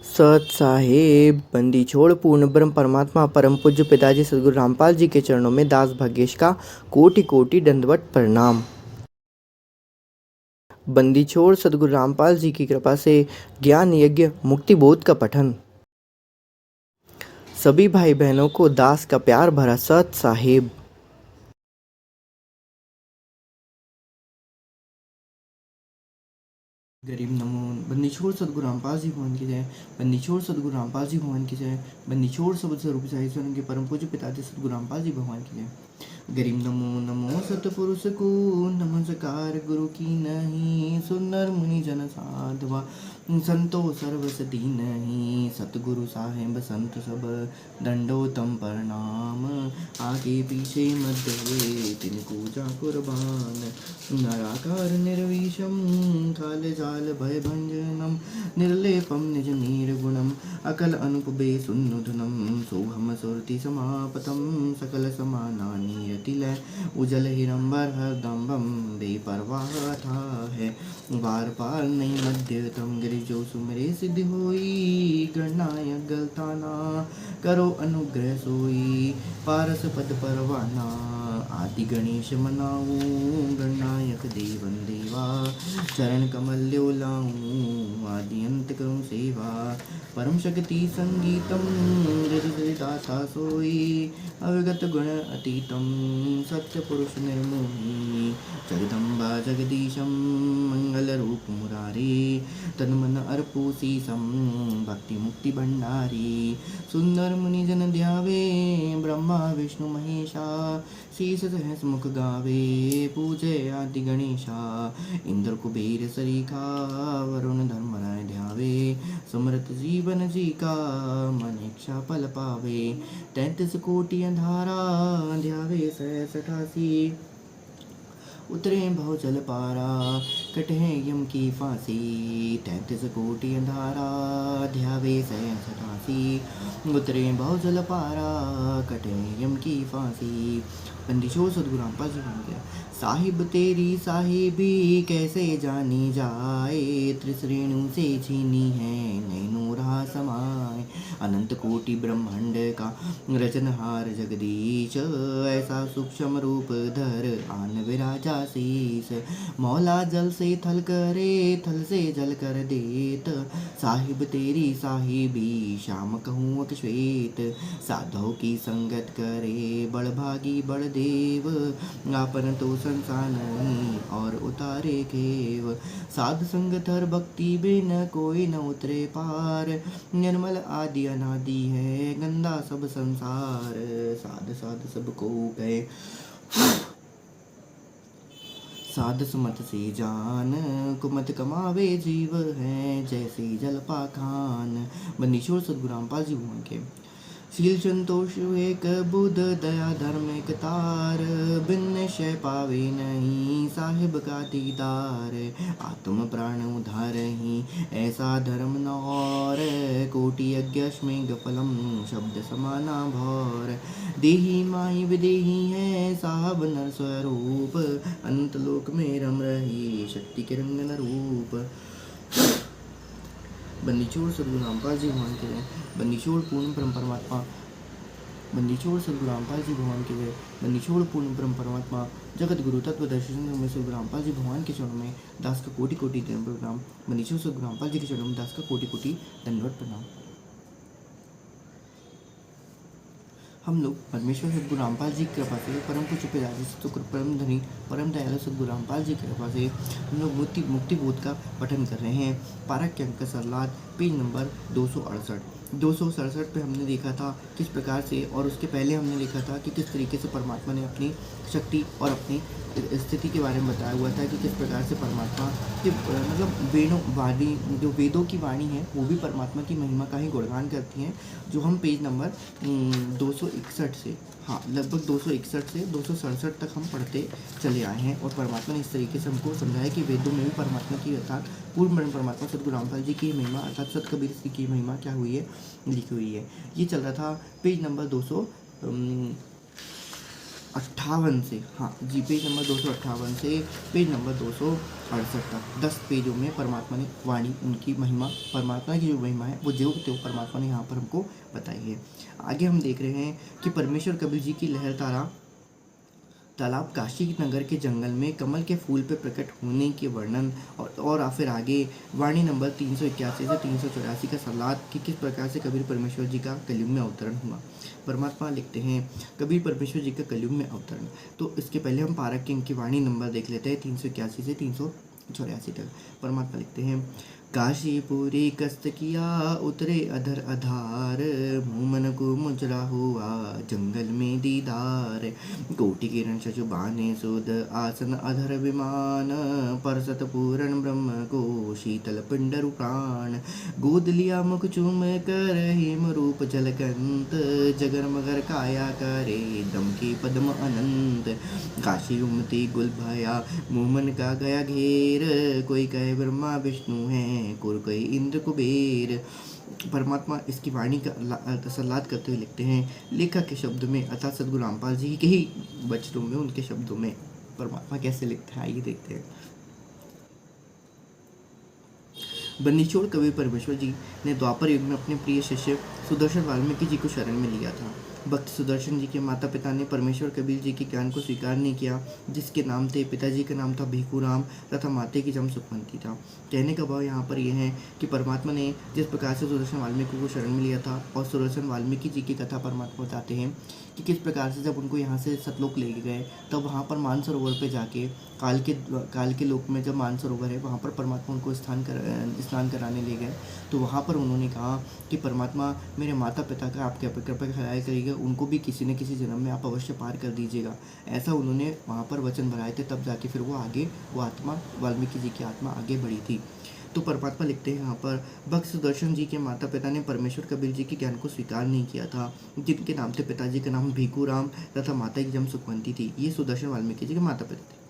सत साहेब बंदी छोड़ पूर्ण ब्रह्म परमात्मा परम पूज्य पिताजी सदगुरु रामपाल जी के चरणों में दास भाग्येश का कोटि कोटि दंडवत प्रणाम। बंदी छोड़ सदगुरु रामपाल जी की कृपा से ज्ञान यज्ञ मुक्ति बोध का पठन। सभी भाई बहनों को दास का प्यार भरा सत साहेब। गरीब नमो बंदी छोड़ सदगुरु रामपाल जी भगवान की जय। बंदी छोड़ सदगुरु रामपाल जी भगवान की जय। बंदी छोड़ सब स्वरूप साहिब के परम पूज्य पिताजी सदगुरु रामपाल जी भगवान की जय। गरीब नमो नमो सतपुरुष को नमस्कार गुरु की नहीं सुंदर मुनि जन साधवा संतो सर्वस दीनहि सतगुरु साहेब संत सब दंडोतम प्रणाम आगे पीछे मध्य तिन पूजा कुर्बान नराकार निर्विषम काल जाल भय भंजनम निर्लेपम निज निर्गुणम अकल अनुपबे सुन्नुधुनम सोहम सुरति समापतम सकल समानानि यतिलय उजल हिरंबर हरदम्बम बेपरवाह था है बार पार नहीं मध्यतम गिरि जो सुमरे सिद्धि होई गणनायक गलताना करो अनुग्रह सोई पारस पद परवाना आदि गणेश मनाऊं गणनायक देवन देवा चरण कमल लाऊं आदि अंत करूं सेवा परम शक्ति संगीतम दाता सोई अवगत गुण अतीतम सत्य पुरुष निर्मोही जगदम्बा जगदीशम मंगल रूप मुरारी तन्मन अर्पूसीसम भक्ति मुक्ति भंडारी सुंदर मुनि जन ध्यावे ब्रह्मा विष्णु महेशा शीस सहस मुख गावे पूजे आदि गणेशा इंद्र कुबेर सरीखा वरुण धर्मराय ध्यावे समृत जीवन जी का मन इच्छा फल पावे 33 कोटि अंधारा ध्यावे सहस 88 उतरे भव जल पारा कटे यम की फांसी 33 कोटि अंधारा ध्यावे सहस 88 उतरे भव जल पारा कटे यम की फांसी। बंदिशोर सदगुरु रामपाल जी बन गया। साहिब तेरी साहिबी कैसे जानी जाए त्रिश्रेणु से छीनी है नैनो रहा समाए अनंत कोटि ब्रह्मांड का रचनहार जगदीश ऐसा सूक्ष्म रूप धर आन विराजा शीस मौला जल से थल करे थल से जल कर देत साहिब तेरी साहिबी श्याम कहूँ श्वेत साधो की संगत करे बड़ भागी बड़ देव आपन तो संसार नहीं और उतारे केव साध संगत हर भक्ति बिन कोई न उतरे पार निर्मल आदि अनादि है गंदा सब संसार साध साध सबको गए साध सुमत से जान कुमत कमावे जीव है जैसे जल पाखान। बंदीश्वर सदगुरु रामपाल जी भगवान के शील संतोष एक बुध दया धर्म एक तार बिन शय पावे नहीं साहिब का दीदार आत्म प्राण उधार ही ऐसा धर्म न और कोटि यज्ञ फलम शब्द समाना भौर देही माही विदेही है साहब नर स्वरूप अनंत लोक में रम रही शक्ति के रंगन रूप। बंदीछोड़ सदगुरु रामपाल जी भगवान के जय। बंदीछोड़ पूर्ण ब्रह्म परमात्मा बंदीछोड़ सदगुरु रामपाल जी भगवान के जय। बंदीछोड़ पूर्ण ब्रह्म परमात्मा जगत गुरु तत्व दर्शन में सदगुरु रामपाल जी भगवान के चरणों में दास का कोटि कोटि दंडवत प्रणाम। बंदीछोड़ सदगुरु रामपाल जी के चरणों में दास का कोटि कोटि दंडवत प्रणाम। हम लोग परमेश्वर सदगुरु रामपाल जी की कृपा से परम पूज्य पिताजी सतगुरु परम धनी परम दयालु सदगुरु रामपाल जी की कृपा से हम लोग मुक्ति बोध का पठन कर रहे हैं। पारक के अंक सरलाद पेज नंबर 267 पे हमने देखा था किस प्रकार से और उसके पहले हमने देखा था कि किस तरीके से परमात्मा ने अपनी शक्ति और अपनी स्थिति के बारे में बताया हुआ था कि किस प्रकार से परमात्मा के मतलब वाणी जो वेदों की वाणी है वो भी परमात्मा की महिमा का ही गुणगान करती हैं। जो हम पेज नंबर 261 से लगभग 261 से 267 तक हम पढ़ते चले आए हैं और परमात्मा ने इस तरीके से हमको समझाया कि वेदों में भी परमात्मा की अर्थात पूर्ण ब्रह्म परमात्मा सदगुरु रामपाल जी की महिमा अर्थात सत कबीर जी की महिमा क्या हुई है लिखी हुई है। ये चल रहा था पेज नंबर 258 से, हाँ जी, पेज नंबर 258 से पेज नंबर 268 तक 10 पेजों में परमात्मा ने वाणी, उनकी महिमा, परमात्मा की जो महिमा है वो जो परमात्मा ने यहाँ पर हमको बताई है। आगे हम देख रहे हैं कि परमेश्वर कबीर जी की लहर तालाब काशी नगर के जंगल में कमल के फूल पे प्रकट होने के वर्णन और फिर आगे वाणी नंबर 381 से 384 का सलाद कि किस प्रकार से कबीर परमेश्वर जी का कलयुग में अवतरण हुआ। परमात्मा लिखते हैं कबीर परमेश्वर जी का कलयुग में अवतरण। तो इसके पहले हम पारक की इनकी वाणी नंबर देख लेते हैं 381 से 384 तक। परमात्मा लिखते हैं काशीपुरी कस्त किया उतरे अधर अधार, मुमन को मुजरा हुआ जंगल में दीदार, कोटि किरण शशुबाने सुद आसन अधर विमान, परसत पूरण ब्रह्म को शीतल पिंडरु प्राण, गोद लिया मुख चूम कर हेम रूप जलकंत, जगर मगर काया करे दम के पद्म अनंत, काशी उमती गुल भाया मुमन का गया घेर, कोई कहे ब्रह्मा विष्णु है कोई इंद्र कुबेर। परमात्मा इसकी वाणी का तसल्लात करते हुए लिखते हैं लेखक के शब्द में अर्थात सदगुरु रामपाल जी के ही वचनों में, उनके शब्दों में परमात्मा कैसे लिखते हैं आइए देखते हैं। बन्नीछोड़ कबीर परमेश्वर जी ने द्वापर युग में अपने प्रिय शिष्य सुदर्शन वाल्मीकि जी को शरण में लिया था। भक्त सुदर्शन जी के माता पिता ने परमेश्वर कबीर जी के ज्ञान को स्वीकार नहीं किया, जिसके नाम थे, पिताजी का नाम था भिखूराम तथा माता की जम सुखवंती था। कहने का भाव यहाँ पर यह है कि परमात्मा ने जिस प्रकार से सुदर्शन वाल्मीकि को शरण में लिया था, और सुदर्शन वाल्मीकि जी की कथा परमात्मा बताते हैं कि किस प्रकार से जब उनको यहाँ से सतलोक ले गए, तब वहाँ पर मानसरोवर पे जाके काल के लोक में जब मानसरोवर है वहाँ पर परमात्मा उनको स्नान कराने ले गए। तो वहाँ पर उन्होंने कहा कि परमात्मा मेरे माता पिता का आपके कृपा ख्याल करिएगा, उनको भी किसी न किसी जन्म में आप अवश्य पार कर दीजिएगा। ऐसा उन्होंने वहाँ पर वचन भराए थे, तब जाके फिर वो आत्मा वाल्मीकि जी की आत्मा आगे बढ़ी थी। तो परमात्मा लिखते हैं यहाँ पर भक्त सुदर्शन जी के माता पिता ने परमेश्वर कबीर जी के ज्ञान को स्वीकार नहीं किया था, जिनके नाम थे, पिताजी का नाम भिखूराम तथा माता की जम सुखवंती थी। ये सुदर्शन वाल्मीकि जी के माता पिता थे।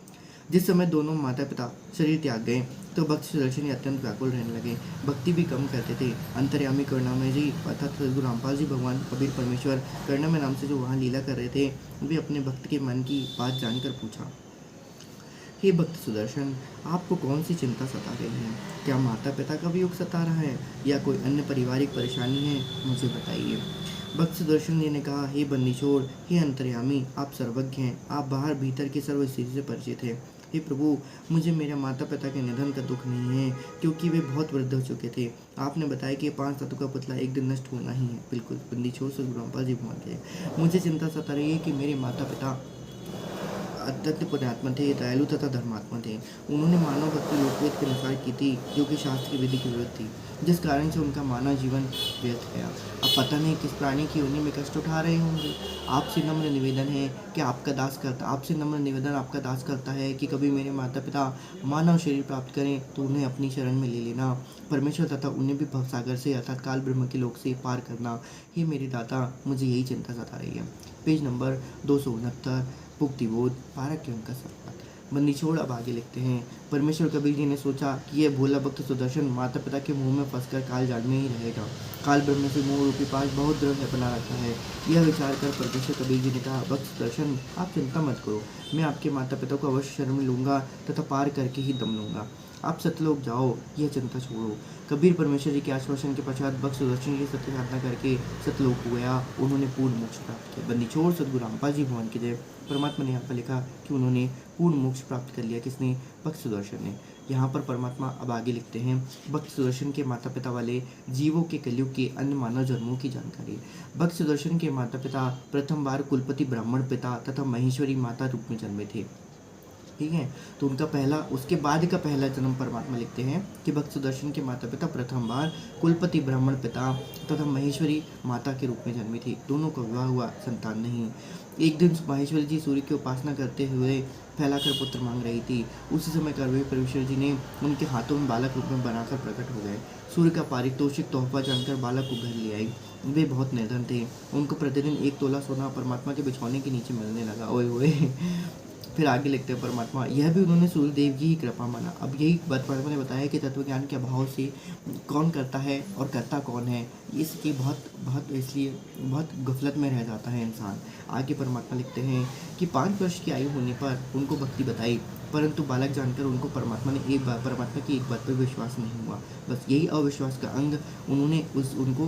जिस समय दोनों माता पिता शरीर त्याग गए तो भक्त सुदर्शन अत्यंत व्याकुल रहने लगे, भक्ति भी कम करते थे। अंतर्यामी करुणामय जी अर्थात सद्गुरु रामपाल जी भगवान कबीर परमेश्वर करुणामय नाम से जो वहाँ लीला कर रहे थे, वे अपने भक्त के मन की बात जानकर पूछा, हे भक्त सुदर्शन, आपको कौन सी चिंता सता रही है? क्या माता पिता का वियोग सता रहा है या कोई अन्य पारिवारिक परेशानी है? मुझे बताइए। भक्त सुदर्शन जी ने कहा, हे बन्नीछोड़, हे अंतर्यामी, आप सर्वज्ञ हैं, आप बाहर भीतर की सर्व स्थिति से परिचित हैं। हे प्रभु, मुझे मेरे माता पिता के निधन का दुख नहीं है, क्योंकि वे बहुत वृद्ध हो चुके थे। आपने बताया कि 5 तत्व का पुतला एक दिन नष्ट होना ही है। बिल्कुल बन्नीछोड़ सद्गुरु रामपाल जी भगवान के मुझे चिंता सता रही है कि मेरे माता पिता अत्यंत पुण्यात्मा थे, दयालु तथा धर्मात्मा थे। उन्होंने मानव भक्ति लोकवेद के अनुसार की थी, जो कि शास्त्र की विधि की विरुद्ध थी, जिस कारण से उनका मानव जीवन व्यर्थ गया। अब पता नहीं किस प्राणी की योनि में कष्ट उठा रहे होंगे। आपसे नम्र निवेदन है कि आपका दास करता है कि कभी मेरे माता पिता मानव शरीर प्राप्त करें तो उन्हें अपनी शरण में ले लेना, परमेश्वर तथा उन्हें भी भवसागर से अर्थात काल ब्रह्म के लोक से पार करना। हे मेरे दाता, मुझे यही चिंता सता रही है। पेज नंबर 269 भुक्तिबोध पारक के उनका सत्पात। बन्नीछोड़ अब आगे लिखते हैं, परमेश्वर कबीर जी ने सोचा कि यह भोला भक्त सुदर्शन माता पिता के मुंह में फंसकर काल जाल में ही रहेगा। काल ब्रह्म से मोह रूपी पाश बहुत दृढ़ बना रखा है। यह विचार कर परमेश्वर कबीर जी ने कहा, भक्त सुदर्शन, आप चिंता मत करो, मैं आपके माता पिता को अवश्य शरण में लूंगा तथा पार करके ही दम लूंगा। आप सतलोक जाओ, यह चिंता छोड़ो। कबीर परमेश्वर जी के आश्वासन के पश्चात भक्त सुदर्शन की सत्य साधना करके सतलोक हो गया। उन्होंने पूर्ण मोक्ष प्राप्त किया। बन्नीछोड़ सद्गुरु रामपाल जी भगवान की जय। परमात्मा ने यहाँ पर लिखा कि उन्होंने पूर्ण मोक्ष प्राप्त कर लिया। किसने? भक्त सुदर्शन ने। यहाँ पर परमात्मा अब आगे लिखते हैं, भक्त सुदर्शन के माता पिता वाले जीवों के कलयुग के अन्य मानव जन्मों की जानकारी। भक्त सुदर्शन के माता पिता प्रथम बार कुलपति ब्राह्मण पिता तथा महेश्वरी माता रूप में जन्मे थे। ठीक है, तो उसके बाद का पहला जन्म परमात्मा लिखते हैं कि भक्त सुदर्शन के माता पिता प्रथम बार कुलपति ब्राह्मण पिता तथा महेश्वरी माता के रूप में जन्मी थी। दोनों का विवाह हुआ, संतान नहीं। एक दिन महेश्वरी जी सूर्य की उपासना करते हुए फैलाकर पुत्र मांग रही थी। उसी समय कबीर परमेश्वर जी ने उनके हाथों में बालक रूप में बनाकर प्रकट हो गए। सूर्य का पारितोषिक तोहफा जानकर बालक को घर ले आई। वे बहुत निर्धन थे। उनको प्रतिदिन 1 तोला सोना परमात्मा के बिछौने के नीचे मिलने लगा। ओए ओए फिर आगे लिखते हैं परमात्मा, यह भी उन्होंने सूर्यदेव की ही कृपा माना। अब यही परमात्मा ने बताया कि तत्व ज्ञान के अभाव से कौन करता है और करता कौन है, इसकी बहुत बहुत इसलिए बहुत गफलत में रह जाता है इंसान। आगे परमात्मा लिखते हैं कि 5 वर्ष की आयु होने पर उनको भक्ति बताई, परंतु बालक जानकर उनको परमात्मा की एक बात पर विश्वास नहीं हुआ। बस यही अविश्वास का अंग उन्होंने उनको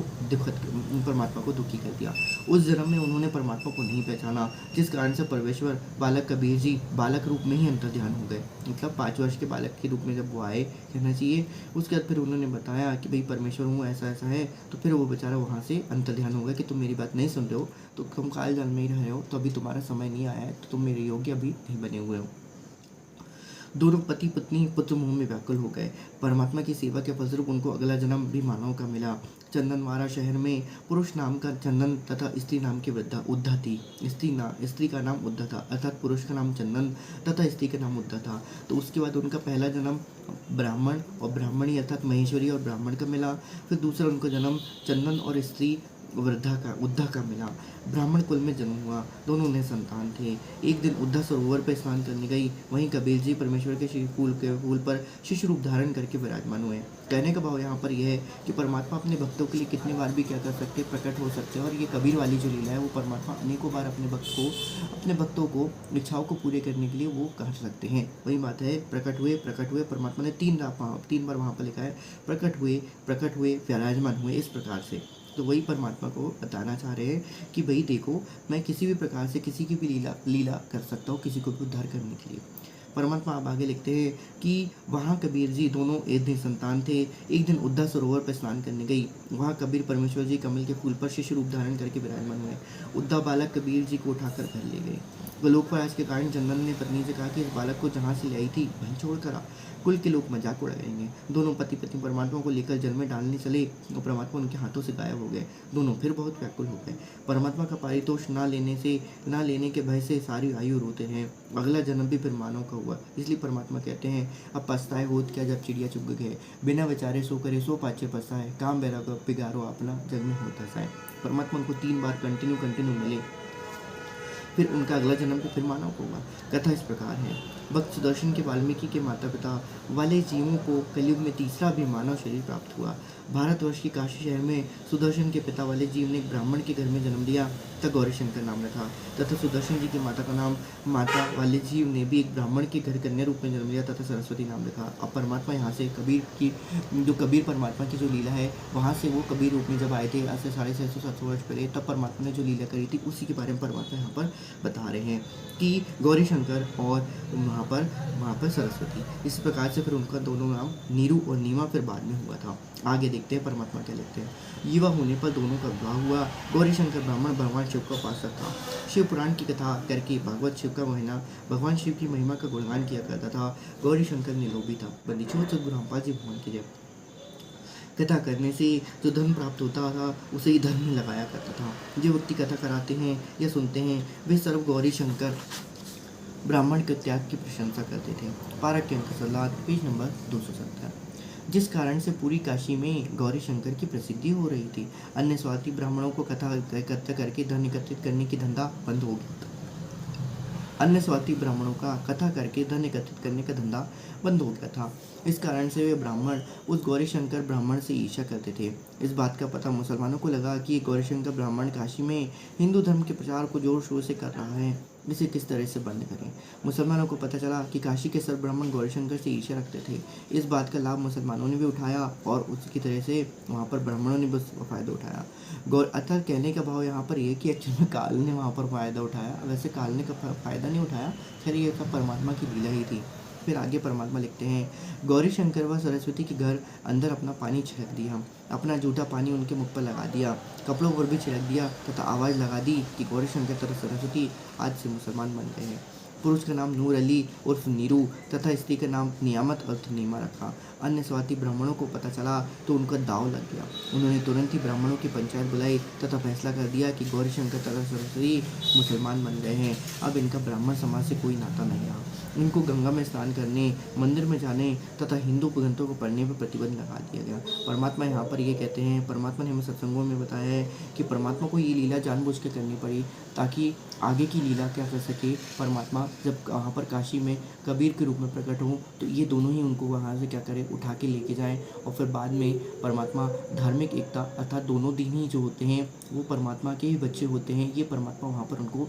परमात्मा को दुखी कर दिया। उस जन्म में उन्होंने परमात्मा को नहीं पहचाना, जिस कारण से परमेश्वर बालक कबीर जी बालक रूप में ही अंतर्ध्यान हो गए। मतलब 5 वर्ष के बालक के रूप में जब वो आए, कहना चाहिए, उसके बाद फिर उन्होंने बताया कि भाई परमेश्वर हूँ, ऐसा ऐसा है, तो फिर वो बेचारा वहाँ से अंतर्ध्यान हो गया कि तुम मेरी बात नहीं सुन रहे हो, तो तुम काल जाल में ही रह रहे हो, तो अभी तुम्हारा समय नहीं आया है, तो तुम मेरे योग्य अभी नहीं बने हुए हो। दोनों पति पत्नी पुत्र मोह में व्याकुल हो गए। परमात्मा की सेवा के फलस्वरूप उनको अगला जन्म भी मानव का मिला। चंदनवारा शहर में पुरुष नाम का चंदन तथा स्त्री नाम की वृद्धा उद्धा थी। स्त्री का नाम उद्धा था, अर्थात पुरुष का नाम चंदन तथा स्त्री का नाम उद्धा था। तो उसके बाद उनका पहला जन्म ब्राह्मण और ब्राह्मणी अर्थात महेश्वरी और ब्राह्मण का मिला। फिर दूसरा उनका जन्म चंदन और स्त्री उद्धा का मिला। ब्राह्मण कुल में जन्म हुआ, दोनों ने संतान थे। एक दिन उद्धा सरोवर पर स्नान करने गई, वहीं कबीर जी परमेश्वर के फूल पर शिशु रूप धारण करके विराजमान हुए। कहने का भाव यहाँ पर यह है कि परमात्मा अपने भक्तों के लिए कितनी बार भी क्या कर सकते, प्रकट हो सकते हैं। और ये कबीर वाली जो लीला है, वो परमात्मा अनेकों बार अपने भक्तों को इच्छाओं को पूरे करने के लिए वो कर सकते हैं। वही बात है, प्रकट हुए परमात्मा ने 3 बार वहाँ पर लिखा है, प्रकट हुए विराजमान हुए, इस प्रकार से। तो वही परमात्मा को बताना चाह रहे हैं कि भाई देखो, मैं किसी भी प्रकार से किसी की भी लीला कर सकता हूँ, किसी को भी उद्धार करने के लिए। परमात्मा आप आगे लिखते हैं कि वहाँ कबीर जी दोनों एक दिन संतान थे। एक दिन उद्धा सरोवर पर स्नान करने गई, वहाँ कबीर परमेश्वर जी कमल के फूल पर शिशु रूप धारण करके विराजमान हुए। उद्धा बालक कबीर जी को उठाकर घर ले गए। गोलोकप्रयास के कारण चंदन ने पत्नी से कहा कि इस बालक को जहाँ से ले आई थी वहीं छोड़ कर आ, कुल के लोग मजाक उड़ाएंगे। दोनों पति पत्नी परमात्मा को लेकर जल में डालने चले और परमात्मा उनके हाथों से गायब हो गए। दोनों फिर बहुत व्याकुल हो गए। परमात्मा का पारितोष ना लेने के भय से सारी आयु रोते हैं। अगला जन्म भी फिर मानव का हुआ, इसलिए परमात्मा कहते हैं, अब पछताए होत क्या जब चिड़िया चुग गए, बिना विचारे सो करे सो पाछे पछताए, काम बैराग बिगारो अपना जग में होता साए। परमात्मा उनको 3 बार कंटिन्यू मिले, फिर उनका अगला जन्म भी फिर मानव होगा। कथा इस प्रकार है, भक्त सुदर्शन के वाल्मीकि के माता पिता वाले जीवों को कलयुग में तीसरा भी मानव शरीर प्राप्त हुआ। भारतवर्ष की काशी शहर में सुदर्शन के पिता वाले जीव ने एक ब्राह्मण के घर में जन्म लिया, तथा गौरी शंकर नाम रखा। तथा सुदर्शन जी की माता का नाम माता वाले जीव ने भी एक ब्राह्मण के घर कन्या रूप में जन्म लिया तथा सरस्वती नाम रखा। अब परमात्मा यहाँ से कबीर परमात्मा की जो लीला है, वहाँ से वो कबीर रूप में जब आए थे, आज से 650-700 वर्ष पहले, तब परमात्मा ने जो लीला करी थी, उसी के बारे में परमात्मा यहाँ पर बता रहे हैं कि गौरी शंकर और वहाँ पर सरस्वती। इस प्रकार से फिर उनका दोनों नाम नीरू और नीमा फिर बाद में हुआ था। आगे देखते हैं परमात्मा क्या लिखते हैं। युवा होने पर दोनों का विवाह हुआ। गौरी शंकर ब्राह्मण भगवान शिव का उपासक था। शिव पुराण की कथा करके भागवत शिव का महीना भगवान शिव की महिमा का गुणगान किया करता था। गौरी शंकर निलोभी था। बंदी छोड़ सद्गुरु रामपाल जी भगवान की जय। कथा करने से जो धन प्राप्त होता था, उसे ही धर्म में लगाया करता था। जो व्यक्ति कथा कराते हैं या सुनते हैं, वे सर्व गौरी शंकर ब्राह्मण के त्याग की प्रशंसा करते थे। पारक के अंक 16, पेज नंबर 270। जिस कारण से पूरी काशी में गौरी शंकर की प्रसिद्धि हो रही थी। अन्य स्वार्थी ब्राह्मणों को कथा एकत्र करके धन एकत्रित करने की धंधा बंद हो गया था। अन्य स्वार्थी ब्राह्मणों का कथा करके धन एकत्रित करने का धंधा बंद हो गया था। इस कारण से वे ब्राह्मण उस गौरीशंकर ब्राह्मण से ईर्ष्या करते थे। इस बात का पता मुसलमानों को लगा कि गौरीशंकर ब्राह्मण काशी में हिंदू धर्म के प्रचार को जोर शोर से कर रहा है, इसे किस तरह से बंद करें। मुसलमानों को पता चला कि काशी के सब ब्राह्मण गौरीशंकर से ईर्ष्या रखते थे। इस बात का लाभ मुसलमानों ने भी उठाया और उसकी तरह से वहाँ पर ब्राह्मणों ने बस फ़ायदा उठाया। अर्थात कहने का भाव यहाँ पर यह कि एक्चुअली में काल ने वहाँ पर फ़ायदा उठाया। वैसे काल ने फ़ायदा नहीं उठाया, खैर ये सब परमात्मा की लीला ही थी। फिर आगे परमात्मा लिखते हैं, गौरी शंकर व सरस्वती के घर अंदर अपना पानी छिड़क दिया, अपना जूठा पानी उनके मुख पर लगा दिया, कपड़ों पर भी छिड़क दिया तथा आवाज़ लगा दी कि गौरी शंकर तथा सरस्वती आज से मुसलमान बन गए हैं। पुरुष का नाम नूर अली उर्फ नीरू तथा स्त्री का नाम नियामत अर्थ नीमा रखा। अन्य स्वाति ब्राह्मणों को पता चला तो उनका दाव लग गया। उन्होंने तुरंत ही ब्राह्मणों की पंचायत बुलाई तथा फैसला कर दिया कि गौरी शंकर तथा सरस्वती मुसलमान बन गए हैं। अब इनका ब्राह्मण समाज से कोई नाता नहीं रहा। इनको गंगा में स्नान करने, मंदिर में जाने तथा हिंदू ग्रंथों को पढ़ने पर प्रतिबंध लगा दिया गया। परमात्मा यहाँ पर ये कहते हैं, परमात्मा ने हमें सत्संगों में बताया है कि परमात्मा को ये लीला जानबूझ के करनी पड़ी ताकि आगे की लीला क्या कर सके। परमात्मा जब वहाँ पर काशी में कबीर के रूप में प्रकट हों तो ये दोनों ही उनको वहाँ से क्या करें, उठा के लेके जाएं और फिर बाद में परमात्मा धार्मिक एकता अर्थात दोनों दिन ही जो होते हैं वो परमात्मा के ही बच्चे होते हैं, ये परमात्मा वहाँ पर उनको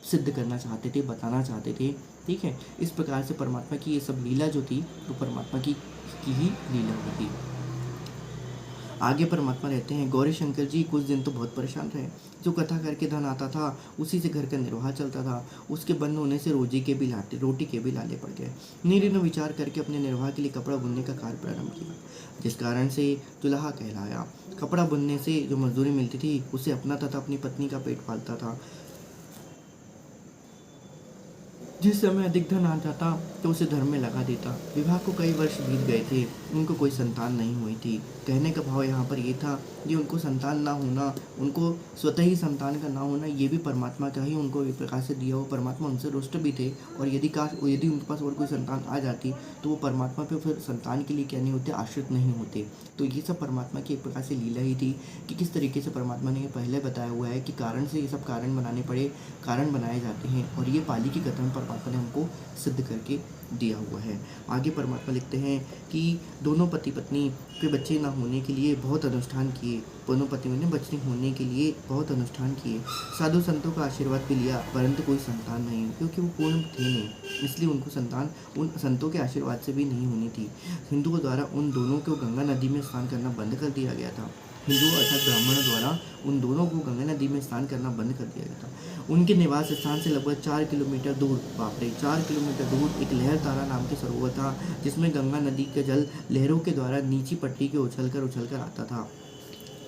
सिद्ध करना चाहते थे, बताना चाहते थे। ठीक है, इस प्रकार से परमात्मा की ये सब लीला जो थी वो परमात्मा की ही लीला होती। आगे परमात्मा रहते हैं, गौरी शंकर जी कुछ दिन तो बहुत परेशान रहे। जो कथा करके धन आता था उसी से घर का निर्वाह चलता था। उसके बंद होने से रोटी के भी लाले पड़ गए। नीरी ने विचार करके अपने निर्वाह के लिए कपड़ा बुनने का कार्य प्रारंभ किया, जिस कारण से दुल्हा कहलाया। कपड़ा बुनने से जो मजदूरी मिलती थी उसे अपना तथा अपनी पत्नी का पेट पालता था। जिस समय अधिक धन आ जाता तो उसे धर्म में लगा देता। विवाह को कई वर्ष बीत गए थे, उनको कोई संतान नहीं हुई थी। कहने का भाव यहाँ पर ये था कि उनको संतान ना होना, उनको स्वतः ही संतान का ना होना, ये भी परमात्मा का ही उनको एक प्रकार से दिया हो। परमात्मा उनसे रुष्ट भी थे और यदि उनके पास और कोई संतान आ जाती तो वो परमात्मा पे फिर संतान के लिए क्या नहीं होते, आश्रित नहीं होते। तो ये सब परमात्मा की एक प्रकार से लीला ही थी कि किस तरीके से परमात्मा ने पहले बताया हुआ है कि कारण से ये सब कारण बनाने पड़े, कारण बनाए जाते हैं और ये पाली की कथन परमात्मा ने हमको सिद्ध करके दिया हुआ है। आगे परमात्मा लिखते हैं कि दोनों पति पत्नी के बच्चे ना होने के लिए बहुत अनुष्ठान किए। दोनों पतियों ने बच्चे होने के लिए बहुत अनुष्ठान किए, साधु संतों का आशीर्वाद भी लिया, परंतु कोई संतान नहीं, क्योंकि वो पूर्ण थे नहीं, इसलिए उनको संतान उन संतों के आशीर्वाद से भी नहीं होनी थी। हिंदुओं द्वारा उन दोनों को गंगा नदी में स्नान करना बंद कर दिया गया था। हिंदुओं अर्थात ब्राह्मणों द्वारा उन दोनों को गंगा नदी में स्नान करना बंद कर दिया गया था। उनके निवास स्थान से लगभग 4 किलोमीटर दूर, बाप रे 4 किलोमीटर दूर एक लहर तारा नाम के सरोवर था, जिसमें गंगा नदी का जल लहरों के द्वारा नीची पट्टी के उछलकर आता था।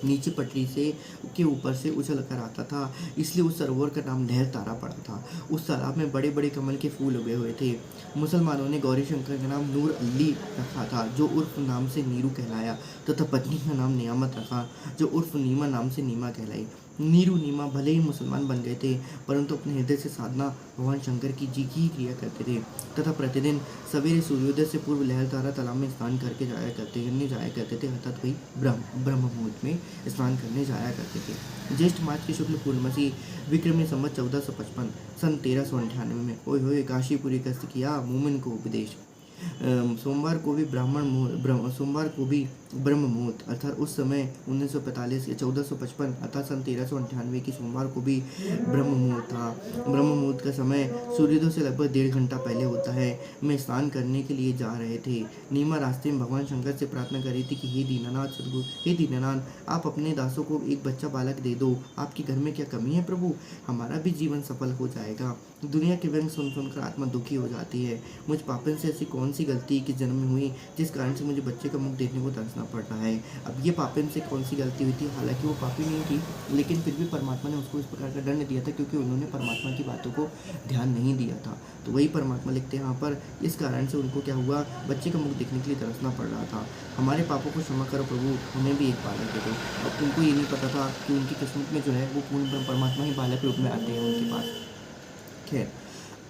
नीचे पटरी से के ऊपर से उछल कर आता था, इसलिए उस सरोवर का नाम लहर तारा पड़ा था। उस तालाब में बड़े बड़े कमल के फूल उगे हुए थे। मुसलमानों ने गौरी शंकर का नाम नूर अली रखा था, जो उर्फ नाम से नीरू कहलाया, तथा पत्नी का नाम नियामत रखा, जो उर्फ नीमा नाम से नीमा कहलाई। नीरू नीमा भले ही मुसलमान बन गए थे, परंतु अपने हृदय से साधना भगवान शंकर की जी की क्रिया करते थे तथा प्रतिदिन सवेरे सूर्योदय से पूर्व लहर तारा तालाब में स्नान करके जाया करते थे अर्थात वही ब्रह्म मुहूर्त में स्नान करने जाया करते थे। ज्येष्ठ मास की शुक्ल पूर्णमासी विक्रमी संवत 1455 सन 1398 में ओए होए काशीपुरी कस्त किया मोमिन को उपदेश। सोमवार को भी ब्रह्म मुहूर्त अर्थात उस समय 1945 या 1455 अर्थात सन 1398 की सोमवार को भी ब्रह्म मुहूर्त था। ब्रह्म मुहूर्त का समय सूर्योदय से लगभग 1.5 घंटा पहले होता है। मैं स्नान करने के लिए जा रहे थे। नीमा रास्ते में भगवान शंकर से प्रार्थना कर रही थी कि हे दीनानाथ सद्गुरु, हे दीनानाथ, आप अपने दासों को एक बच्चा बालक दे दो। आपके घर में क्या कमी है प्रभु? हमारा भी जीवन सफल हो जाएगा। दुनिया के व्यंग सुनकर आत्मा दुखी हो जाती है। मुझ पापन से ऐसी कौन सी गलती कि जन्म में हुई जिस कारण से मुझे बच्चे का मुख देखने को तरसना पड़ रहा है। अब ये पापन से कौन सी गलती हुई थी? हालांकि वो पापी नहीं थी, लेकिन फिर भी परमात्मा ने उसको इस प्रकार का दंड दिया था क्योंकि उन्होंने परमात्मा की बातों को ध्यान नहीं दिया था। तो वही परमात्मा लिखते हैं यहाँ पर, इस कारण से उनको क्या हुआ, बच्चे का मुख देखने के लिए तरसना पड़ रहा था। हमारे पापों को क्षमा करो प्रभु, हमें भी एक बालक दे दो। अब उनको ये नहीं पता था कि उनकी किस्मत में जो है वो पूर्ण परमात्मा ही बालक रूप में आते हैं उनके पास। खैर,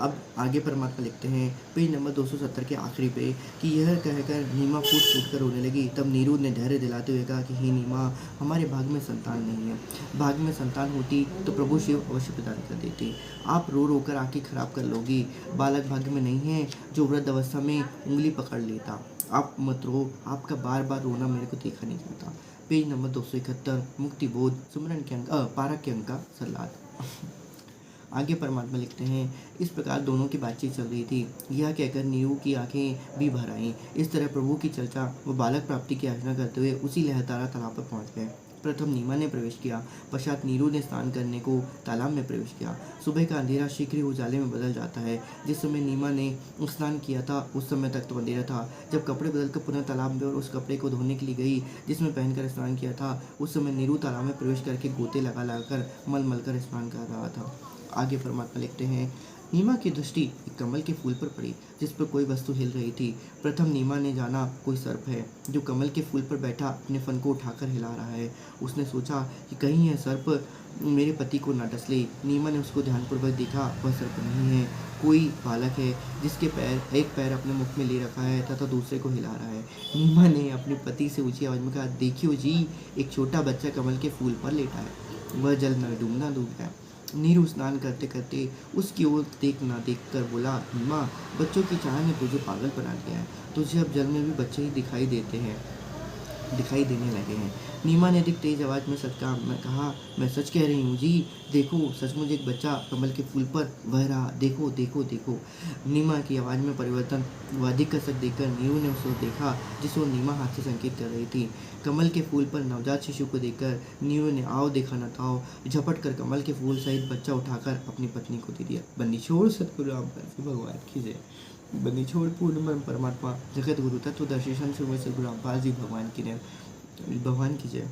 अब आगे परमात्मा लिखते हैं पेज नंबर 270 के आखिरी पे कि यह कहकर नीमा फूट कर रोने लगी। तब नीरू ने धैर्य दिलाते हुए कहा कि हे नीमा, हमारे भाग में संतान नहीं है। भाग में संतान होती तो प्रभु शिव अवश्य प्रदान कर देते। आप रो रो कर आँखें खराब कर लोगी। बालक भाग्य में नहीं है जो वृद्ध अवस्था में उंगली पकड़ लेता। आप मत रो, आपका बार बार रोना मेरे को देखा नहीं जाता। पेज नंबर 271 मुक्ति बोध सुमरन के अंक पारक के अंक का सलाद। आगे परमात्मा लिखते हैं इस प्रकार दोनों की बातचीत चल रही थी। यह कहकर नीरू की आंखें भी भर आईं। इस तरह प्रभु की चर्चा व बालक प्राप्ति की याचना करते हुए उसी लहरतारा तालाब पर पहुंच गए। प्रथम नीमा ने प्रवेश किया, पश्चात नीरू ने स्नान करने को तालाब में प्रवेश किया। सुबह का अंधेरा शीघ्र ही उजाले में बदल जाता है। जिस समय नीमा ने स्नान किया था उस समय तक तो अंधेरा था। जब कपड़े बदलकर पुनः तालाब में और उस कपड़े को धोने के लिए गई जिसमें पहनकर स्नान किया था, उस समय नीरू तालाब में प्रवेश करके गोते लगा कर मल कर स्नान कर रहा था। आगे परमात्मा लिखते हैं नीमा की दृष्टि एक कमल के फूल पर पड़ी जिस पर कोई वस्तु हिल रही थी। प्रथम नीमा ने जाना कोई सर्प है जो कमल के फूल पर बैठा अपने फन को उठाकर हिला रहा है। उसने सोचा कि कहीं यह सर्प मेरे पति को न डस ले। नीमा ने उसको ध्यानपूर्वक देखा, वह सर्प नहीं है, कोई बालक है जिसके एक पैर अपने मुख में ले रखा है तथा दूसरे को हिला रहा है। नीमा ने अपने पति से ऊंची आवाज में कहा, देखियो जी, एक छोटा बच्चा कमल के फूल पर लेटा है। वह जल में डूबना डूब गया। नीरू स्नान करते करते उसकी ओर देख कर बोला, नीमा, बच्चों की चाह ने तुझे पागल बना दिया है। तुझे अब जल में भी बच्चे ही दिखाई देने लगे हैं। नीमा ने अधिक तेज आवाज में कहा, मैं सच कह रही हूँ जी, देखो, सचमुच एक बच्चा कमल के फूल पर बह रहा, देखो देखो देखो। नीमा की आवाज़ में परिवर्तन व अधिक कसक देखकर नीरू ने उसे देखा जिस ओर नीमा हाथ से संकेत कर रही थी। कमल के फूल पर नवजात शिशु को देखकर नीरू ने आओ देखा न ताओ झपट कर कमल के फूल सहित बच्चा उठाकर अपनी पत्नी को दे दिया। बंदी छोड़ सतगुरु रामपाल भगवान की जय। बंदी छोड़ पूर्ण परमात्मा जगत गुरु तत्वदर्शी संत सतगुरु रामपाल जी भगवान की जय।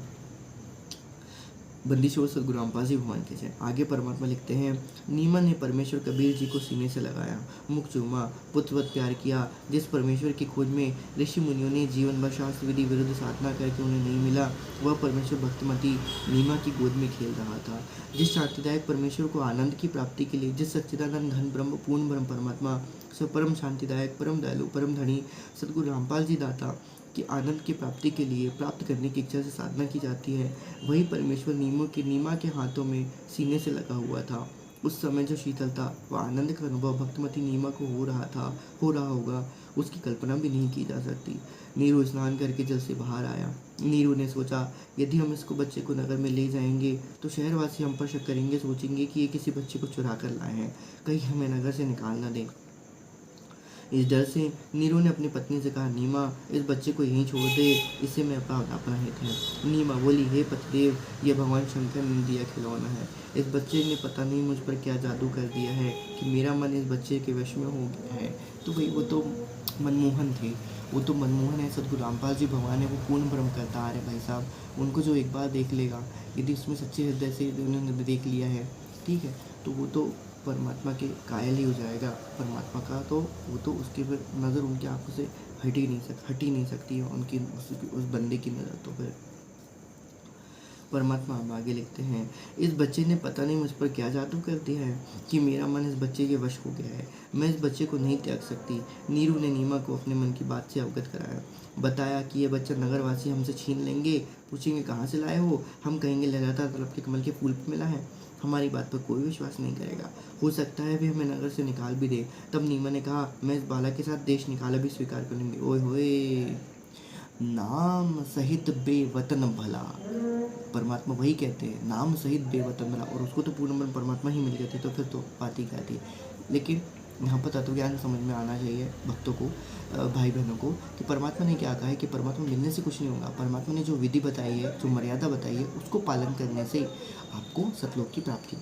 बंदीशोर सतगुरु रामपाल जी भगवान की जय। आगे परमात्मा लिखते हैं, नीमा ने परमेश्वर कबीर जी को सीने से लगाया, मुख चूमा, पुत्रवत प्यार किया। जिस परमेश्वर की खोज में ऋषि मुनियों ने जीवन भर शास्त्र विधि विरुद्ध साधना करके उन्हें नहीं मिला, वह परमेश्वर भक्तिमती नीमा की गोद में खेल रहा था। जिस शांतिदायक परमेश्वर को आनंद की प्राप्ति के लिए, जिस सच्चिदानंद घन ब्रह्म पूर्ण ब्रह्म परमात्मा से परम शांतिदायक, परम दयालु, परम धनी सतगुरु रामपाल जी दाता कि आनंद की प्राप्ति के लिए प्राप्त करने की इच्छा से साधना की जाती है, वही परमेश्वर नीमा के हाथों में सीने से लगा हुआ था। उस समय जो शीतलता व आनंद का अनुभव भक्तिमती नीमा को हो रहा होगा, उसकी कल्पना भी नहीं की जा सकती। नीरू स्नान करके जल से बाहर आया। नीरू ने सोचा, यदि हम इसको बच्चे को नगर में ले जाएंगे तो शहरवासी हम पर शक करेंगे, सोचेंगे कि ये किसी बच्चे को चुरा कर लाए हैं, कहीं हमें नगर से निकाल न दें। इस डर से नीरू ने अपनी पत्नी से कहा, नीमा, इस बच्चे को यहीं छोड़ दे, इसे मैं अपना हित है। नीमा बोली, हे पतिदेव, ये भगवान शंकर ने दिया खिलौना है। इस बच्चे ने पता नहीं मुझ पर क्या जादू कर दिया है कि मेरा मन इस बच्चे के वश में हो गया है। तो भाई वो तो मनमोहन थे, वो तो मनमोहन है। सतगुरु रामपाल जी भगवान है, वो पूर्ण ब्रह्म करता आ रहे भाई साहब। उनको जो एक बार देख लेगा, यदि उसमें सच्चे हृदय से उन्होंने देख लिया है, ठीक है, तो वो तो परमात्मा के कायल ही हो जाएगा। परमात्मा का तो वो तो उसकी फिर नज़र उनकी आंखों से हट ही नहीं सकती है उनकी उस बंदे की नज़र। तो फिर परमात्मा हम आगे लिखते हैं, इस बच्चे ने पता नहीं मुझ पर क्या जादू कर दिया है कि मेरा मन इस बच्चे के वश हो गया है। मैं इस बच्चे को नहीं त्याग सकती। नीरू ने नीमा को अपने मन की बात से अवगत कराया, बताया कि यह बच्चा नगरवासी हमसे छीन लेंगे, पूछेंगे कहाँ से लाए हो, हम कहेंगे लगातार तलब के कमल के फूल पर मिला है। हमारी बात पर कोई विश्वास नहीं करेगा, हो सकता है वे हमें नगर से निकाल भी दे। तब नीमा ने कहा, मैं इस बालक के साथ देश निकाला भी स्वीकार कर लूँगी। ओए होए, नाम सहित बेवतन भला। परमात्मा वही कहते हैं, नाम सहित बेवतन भला। और उसको तो पूर्ण परमात्मा ही मिल गए थे, तो फिर तो बात ही क्या थी। लेकिन यहाँ पर तत्वज्ञान समझ में आना चाहिए भक्तों को, भाई बहनों को, कि परमात्मा ने क्या कहा है कि परमात्मा मिलने से कुछ नहीं होगा। परमात्मा ने जो विधि बताई है, जो मर्यादा बताई है, उसको पालन करने से आपको सतलोक की प्राप्ति,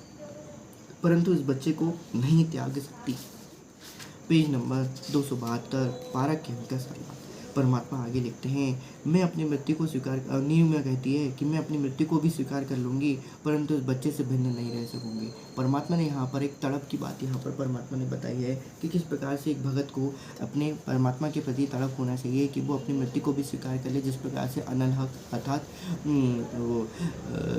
परंतु इस बच्चे को नहीं त्याग सकती। पेज नंबर 272, पारा के अंक सलाह। परमात्मा आगे लिखते हैं, मैं अपनी मृत्यु को नीव में कहती है कि मैं अपनी मृत्यु को भी स्वीकार कर लूँगी, परंतु इस बच्चे से भिन्न नहीं रह सकूँगी। परमात्मा ने यहाँ पर एक तड़प की बात यहाँ पर परमात्मा ने बताई है कि किस प्रकार से एक भगत को अपने परमात्मा के प्रति तड़प होना चाहिए कि वो अपनी मृत्यु को भी स्वीकार कर ले। जिस प्रकार से अनल हक अर्थात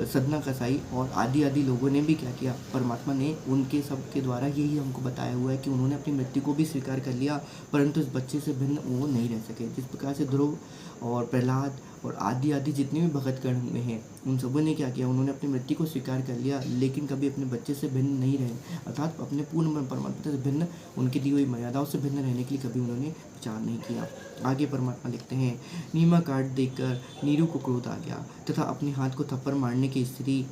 सदना कसाई और आदि लोगों ने भी क्या किया, परमात्मा ने उनके सब के द्वारा यही हमको बताया हुआ है कि उन्होंने अपनी मृत्यु को भी स्वीकार कर लिया, परंतु इस बच्चे से भिन्न वो नहीं रह सके। जिस प्रकार से ध्रुव और प्रहलाद और आदि जितने भी भगतगण हुए हैं, उन सबों ने क्या किया, उन्होंने अपनी मृत्यु को स्वीकार कर लिया, लेकिन कभी अपने बच्चे से भिन्न नहीं रहे, अर्थात अपने पूर्ण परमात्मा से भिन्न, उनकी दी हुई मर्यादाओं से भिन्न रहने के लिए कभी उन्होंने विचार नहीं किया। आगे परमात्मा लिखते हैं, नीमा काट देखकर नीरू को क्रोध आ गया तथा अपने हाथ को थप्पड़ मारने की स्थिति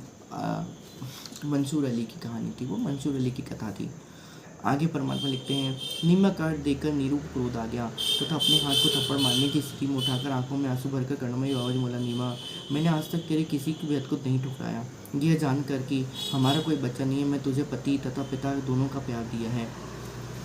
मंसूर अली की कहानी थी, वो मंसूर अली की कथा थी। आगे परमात्मा लिखते हैं, नीमा काट देखकर नीरू को क्रोध आ गया तथा अपने हाथ को थप्पड़ मारने की स्थिति में उठाकर आंखों में आंसू भरकर कर्णमयी आवाज बोला, नीमा, मैंने आज तक तेरे किसी की भी हद को नहीं ठुकराया, यह जानकर कि हमारा कोई बच्चा नहीं है। मैं तुझे पति तथा पिता दोनों का प्यार दिया है,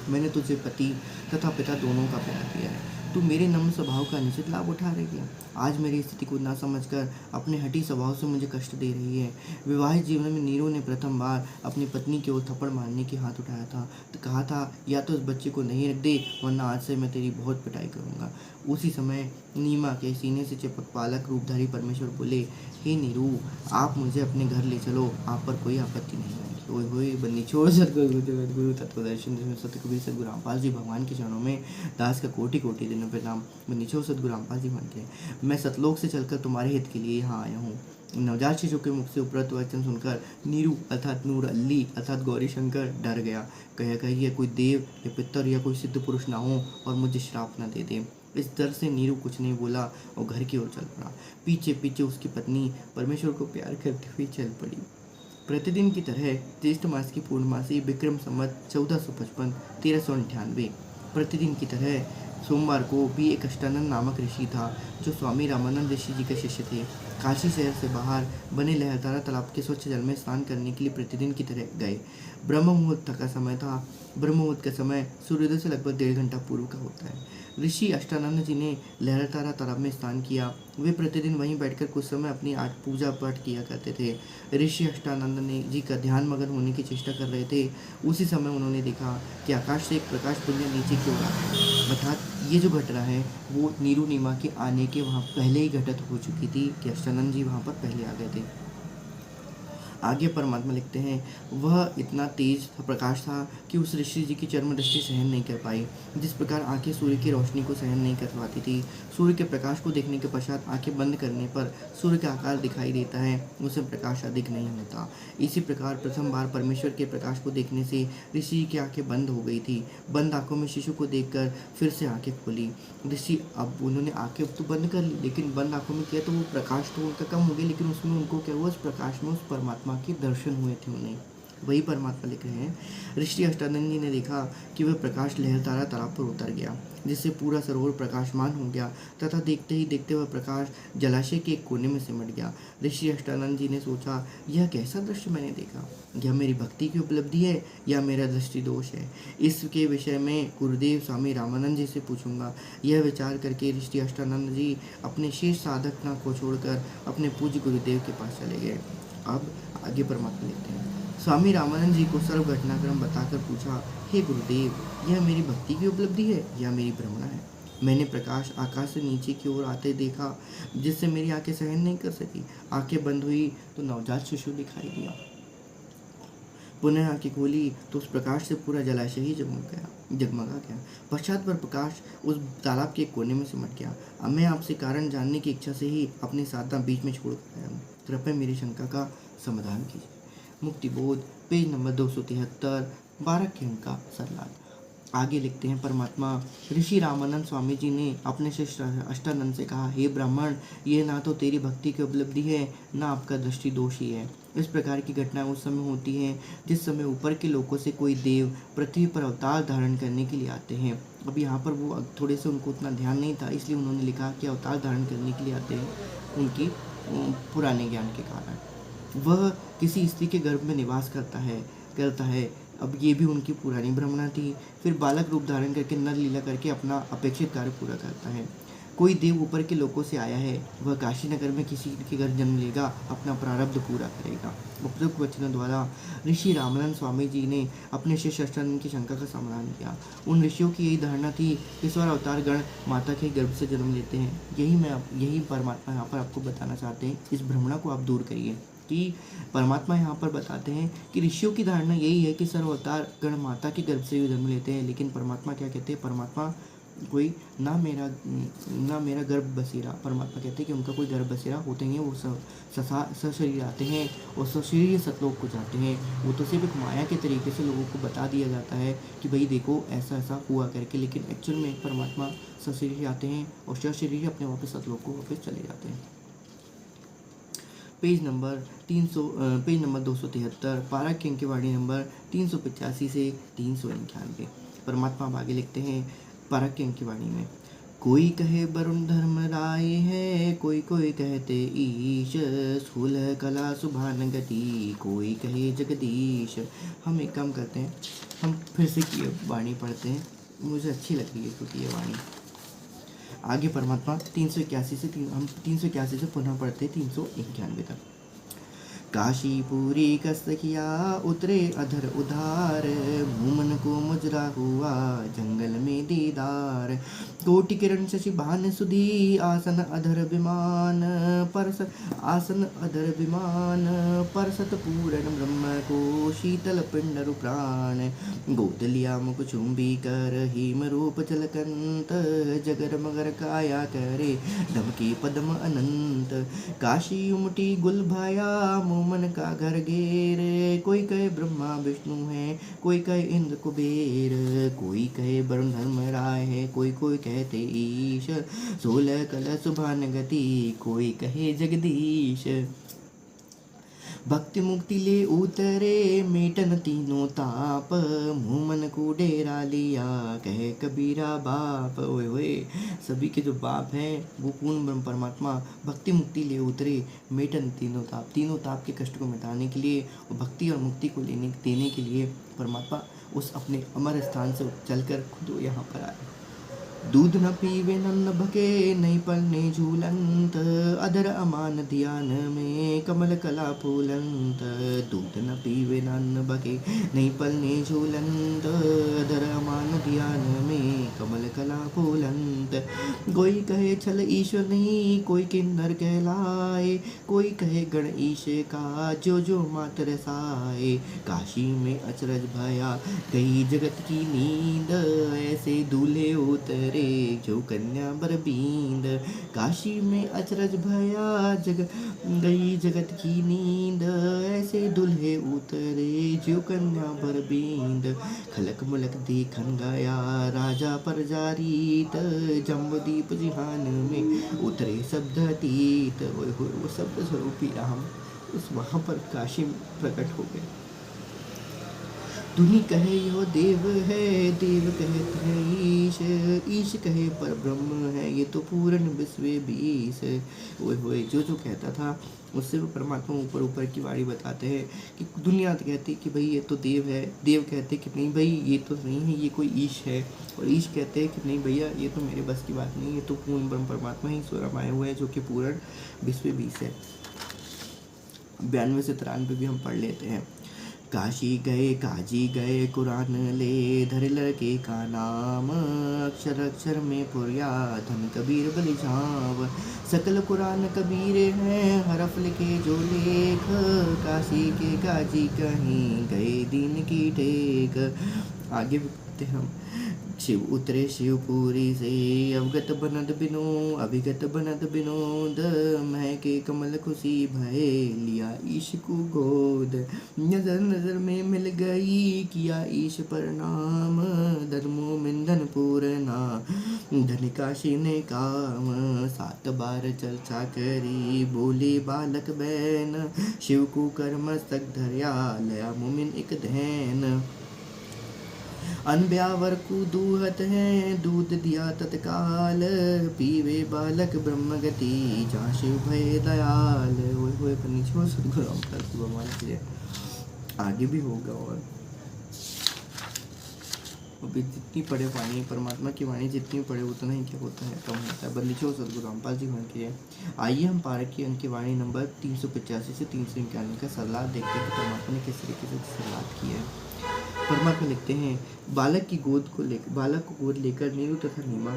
मैंने तुझे पति तथा पिता दोनों का प्यार दिया है। तू मेरे नम्र स्वभाव का निश्चित लाभ उठा रही है। आज मेरी स्थिति को ना समझकर अपने हठी स्वभाव से मुझे कष्ट दे रही है। विवाहित जीवन में नीरू ने प्रथम बार अपनी पत्नी की ओर थप्पड़ मारने की हाथ उठाया था तो कहा था, या तो इस बच्चे को नहीं रख दे, वरना आज से मैं तेरी बहुत पिटाई करूंगा। उसी समय नीमा के सीने से चिपक पालक रूपधारी परमेश्वर बोले, हे नीरू, आप मुझे अपने घर ले चलो, आप पर कोई आपत्ति नहीं है। ओए होए बन्नी छोड़ सतगुरु गुरु तत्वदर्शन जिसमें सत्य कबीर सतगुरु रामपाल जी भगवान के चरणों में दास का कोटि कोटि दिनों प्रणाम। बन्नी छोड़ सतगुरु रामपाल जी मान के मैं सतलोक से चलकर तुम्हारे हित के लिए यहाँ आया हूँ। नवजात शिशु के मुख से उपरत वचन सुनकर नीरू अर्थात नूर अल्ली अर्थात गौरी शंकर डर गया। कहिए कोई देव या पितर या कोई सिद्ध पुरुष ना हो और मुझे श्राप न दे दे। इस डर से नीरू कुछ नहीं बोला और घर की ओर चल पड़ा। पीछे पीछे उसकी पत्नी परमेश्वर को प्यार करती हुई चल पड़ी। प्रतिदिन की तरह ज्येष्ठ मास की पूर्णमासी विक्रम संवत 1455 1398 प्रतिदिन की तरह सोमवार को भी एक अष्टानंद नामक ऋषि था जो स्वामी रामानंद ऋषि जी के शिष्य थे। काशी शहर से बाहर बने लहरदारा तालाब के स्वच्छ जल में स्नान करने के लिए प्रतिदिन की तरह गए। ब्रह्म मुहूर्त का समय था। ब्रह्म मुहूर्त का समय सूर्योदय से लगभग 1.5 घंटा पूर्व का होता है। ऋषि अष्टानंद जी ने लहरदारा तालाब में स्नान किया। वे प्रतिदिन वहीं बैठकर कुछ समय अपनी पूजा पाठ किया करते थे। ऋषि अष्टानंद ने जी का ध्यान मगन होने की चेष्टा कर रहे थे। उसी समय उन्होंने देखा कि आकाश से एक प्रकाश पुंज नीचे की ओर आ रहा है। अर्थात ये जो घट रहा है वो नीरू नीमा के आने के वहाँ पहले ही घटित हो चुकी थी कि अष्टानंद जी वहाँ पर पहले आ गए थे। आगे परमात्मा लिखते हैं, वह इतना तेज प्रकाश था कि उस ऋषि जी की चर्म दृष्टि सहन नहीं कर पाई। जिस प्रकार आंखें सूर्य की रोशनी को सहन नहीं कर पाती थी, सूर्य के प्रकाश को देखने के पश्चात आंखें बंद करने पर सूर्य का आकार दिखाई देता है, उसे प्रकाश अधिक नहीं होता। इसी प्रकार प्रथम बार परमेश्वर के प्रकाश को देखने से ऋषि की आंखें बंद हो गई थी। बंद आंखों में शिशु को देखकर फिर से आंखें खोली। ऋषि अब उन्होंने आंखें तो बंद कर ली, लेकिन बंद आंखों में किया तो वो प्रकाश तो उनका कम हो गया, लेकिन उसमें उनको क्या हुआ, उस प्रकाश में उस परमात्मा के दर्शन हुए थे उन्हें। वही परमात्मा लिख रहे हैं, ऋषि अष्टानंद जी ने देखा कि वह प्रकाश लहरदारा तालाब पर उतर गया, जिससे पूरा सरोवर प्रकाशमान हो गया तथा देखते ही देखते वह प्रकाश जलाशय के एक कोने में सिमट गया। ऋषि अष्टानंद जी ने सोचा, यह कैसा दृश्य मैंने देखा? यह मेरी भक्ति की उपलब्धि है या मेरा दृष्टि दोष है? इसके विषय में गुरुदेव स्वामी रामानंद जी से पूछूंगा। यह विचार करके ऋषि अष्टानंद जी अपने शेष साधकता को छोड़कर अपने पूज्य गुरुदेव के पास चले गए। अब आगे परमात्मा लिखते हैं, स्वामी रामानंद जी को सर्व घटनाक्रम बताकर पूछा, हे गुरुदेव, यह मेरी भक्ति की उपलब्धि है या मेरी भ्रमणा है? मैंने प्रकाश आकाश से नीचे की ओर आते देखा, जिससे मेरी आंखें सहन नहीं कर सकी। आंखें बंद हुई तो नवजात शिशु दिखाई दिया। पुनः आंखें खोली तो उस प्रकाश से पूरा जलाशय ही जगमगा गया। पश्चात पर प्रकाश उस तालाब के कोने में सिमट गया। अब मैं आपसे कारण जानने की इच्छा से ही अपनी साधना बीच में छोड़ कर आया हूँ। कृपया मेरी शंका का समाधान कीजिए। मुक्ति बोध, पेज नंबर 273, 12 के अंक का सरलाद। आगे लिखते हैं परमात्मा, ऋषि रामानंद स्वामी जी ने अपने शिष्य अष्टानंद से कहा, हे ब्राह्मण, ये ना तो तेरी भक्ति की उपलब्धि है, ना आपका दृष्टि दोष ही है। इस प्रकार की घटनाएं उस समय होती हैं जिस समय ऊपर के लोगों से कोई देव पृथ्वी पर अवतार धारण करने के लिए आते हैं। अब यहाँ पर वो थोड़े से उनको उतना ध्यान नहीं था, इसलिए उन्होंने लिखा कि अवतार धारण करने के लिए आते हैं उनकी पुराने ज्ञान के कारण। वह किसी स्त्री के गर्भ में निवास करता है। अब ये भी उनकी पुरानी भ्रमणा थी। फिर बालक रूप धारण करके नर लीला करके अपना अपेक्षित कार्य पूरा करता है। कोई देव ऊपर के लोगों से आया है, वह काशी नगर में किसी के घर जन्म लेगा, अपना प्रारब्ध पूरा करेगा। उपयुक्त वचनों द्वारा ऋषि रामानंद स्वामी जी ने अपने शिष्य अष्टानंद की शंका का समाधान किया। उन ऋषियों की यही धारणा थी कि स्वर अवतार गण माता के गर्भ से जन्म लेते हैं। यही परमात्मा यहाँ पर आपको बताना चाहते हैं। इस भ्रमणा को आप दूर करिए कि परमात्मा यहाँ पर बताते हैं कि ऋषियों की धारणा यही है कि सर्व अवतार गण माता के गर्भ से जन्म लेते हैं, लेकिन परमात्मा क्या कहते हैं, परमात्मा कोई ना मेरा गर्भ बसेरा, परमात्मा कहते हैं कि उनका कोई गर्भ बसेरा होते हैं। वो सशरीर आते हैं और सशरीर सतलोक को जाते हैं। वो तो सिर्फ एक माया के तरीके से लोगों को बता दिया जाता है कि भाई देखो ऐसा ऐसा हुआ करके, लेकिन एक्चुअल में परमात्मा सशरीर आते हैं और सशरीर अपने वापस सतलोक को वापस चले जाते हैं। पेज नंबर 273, पारा की अंकवाड़ी नंबर 385 से 391। परमात्मा आगे लिखते हैं पारा की अंकवाड़ी में, कोई कहे वरुण धर्म राय है, कोई कहते ईश, स्थूल कला सुभान गति, कोई कहे जगदीश। हम एक काम करते हैं, हम फिर से ये वाणी पढ़ते हैं, मुझे अच्छी लग रही है क्योंकि ये वाणी। आगे परमात्मा 381 से हम 381 से पुनः पढ़ते 391 तक। काशीपुरी कस्तकिया उतरे अधर उधार, मुमन को मुजरा हुआ जंगल में दीदार। कोटि किरण शशि भान सुधी आसन अधर विमान, आसन अधर विमान परसत पूरण ब्रह्म को शीतल पिंडरु प्राण। गोद लिया मुख चुंबी कर हिम रूप चलकंत, जगर मगर काया करे दमके पद्म अनंत। काशी उमटी गुल भाया मन का घर घेर, कोई कहे ब्रह्मा विष्णु है, कोई कहे इंद्र कुबेर, कोई कहे वरुण धर्मराय है, कोई कोई कहते ईश। 16 कलश सुभान गति, कोई कहे जगदीश। भक्ति मुक्ति ले उतरे मेटन तीनों ताप, मुँह मन को डेरा लिया कहे कबीरा बाप। ओए ओए, सभी के जो बाप हैं वो पूर्ण ब्रह्म परमात्मा भक्ति मुक्ति ले उतरे मेटन तीनों ताप के कष्ट को मिटाने के लिए और भक्ति और मुक्ति को देने के लिए परमात्मा उस अपने अमर स्थान से चलकर खुद यहाँ पर आए। दूध न पीवे नन्न भके, नहीं पलने झूलंत, अधर अमान ध्यान में कमल कला फूलंत। दूध न पीवे नन्न भके, नहीं पलने झूलंत, अधर अमान ध्यान में कमल कला फूलंत। कोई कहे छल ईश्वर नहीं, कोई किन्नर कहलाए, कोई कहे गण ईश का जो जो मातर साए। काशी में अचरज भया गई जगत की नींद, ऐसे दूल्हे उतरे जो कन्या बर बींद। काशी में अचरज भया गई जगत की नींद, ऐसे दुल्हे उतरे जो कन्या बर बींद। खलक मुलक देखन गया राजा पर जारीत, जम्बुदीप जिहान में उतरे शब्द अतीत। वो शब्द स्वरूपी राम उस वहाँ पर काशी में प्रकट हो गए। तुनी कहे यो देव है, देव कहते हैं ईश, ईश कहे पर ब्रह्म है, ये तो पूर्ण विश्व बीस। ओए जो कहता था उससे वो परमात्मा ऊपर ऊपर की वाणी बताते हैं कि दुनिया तो कहती है कि भाई ये तो देव है, देव कहते हैं कि नहीं भाई ये तो नहीं है, ये कोई ईश है, और ईश कहते हैं कि नहीं भैया ये तो मेरे बस की बात नहीं, ये तो पूर्ण ब्रह्म परमात्मा ही स्वयं आए हुए हैं जो कि पूर्ण विश्व बीस है। 92 से 93 भी हम पढ़ लेते हैं। काशी गए काजी गए कुरान ले, धर लड़के का नाम अक्षर अक्षर में पुरिया, धन कबीर बलि झाव। सकल कुरान कबीरे हैं हरफ लिखे जो लेख, काशी के काजी कहीं गए दीन की टेक। आगे बढ़ते हम। शिव उतरे शिवपुरी से, अवगत बनद बिनो अभिगत बनद विनोद। महके कमल खुशी भये लिया ईश को गोद। नजर नजर में मिल गई किया ईश प्रणाम, धर्मो मिंधन पूरना धन काशी ने काम। 7 बार चर्चा करी बोले बालक बहन, शिव को कर मस्तक धर्या लया मुमिन एक धैन। अनब्यावर को दूहत है दूध दिया तत्काल, पीवे बालक ब्रह्म गति जहाँ शिव भय दयाल। ओए नीचे सदगुरु भगवान के आगे भी होगा। और अभी जितनी पढ़े वाणी परमात्मा की वाणी जितनी पढ़े उतना ही क्या होता है, कम होता है। बंदिशो सदगुरु रामपाल जी मान के। आइए हम पारक की उनकी वाणी नंबर 385 से 391 का सलाह देखते हैं कि परमात्मा ने किस तरीके से सलाह की है। परमात्मा लिखते हैं, बालक को गोद लेकर नीरू तथा नीमा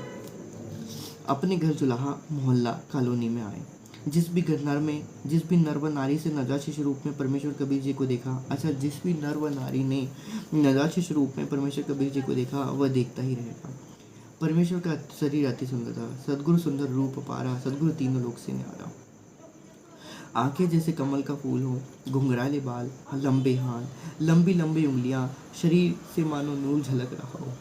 अपने घर जुलाहा मोहल्ला कॉलोनी में आए। जिस भी नर व नारी से नजाशिश रूप में परमेश्वर कबीर जी को देखा, अच्छा जिस भी नर व नारी ने नजाशिश रूप में परमेश्वर कबीर जी को देखा वह देखता ही रहेगा। परमेश्वर का शरीर अति सुंदर था, सदगुरु सुंदर रूप पारा, सदगुरु तीनों लोक से न्यारा। आंखें जैसे कमल का फूल हो, घुंघराले बाल, लंबे हाथ, लंबी लंबी उंगलियां, शरीर से मानो नूर झलक रहा हो।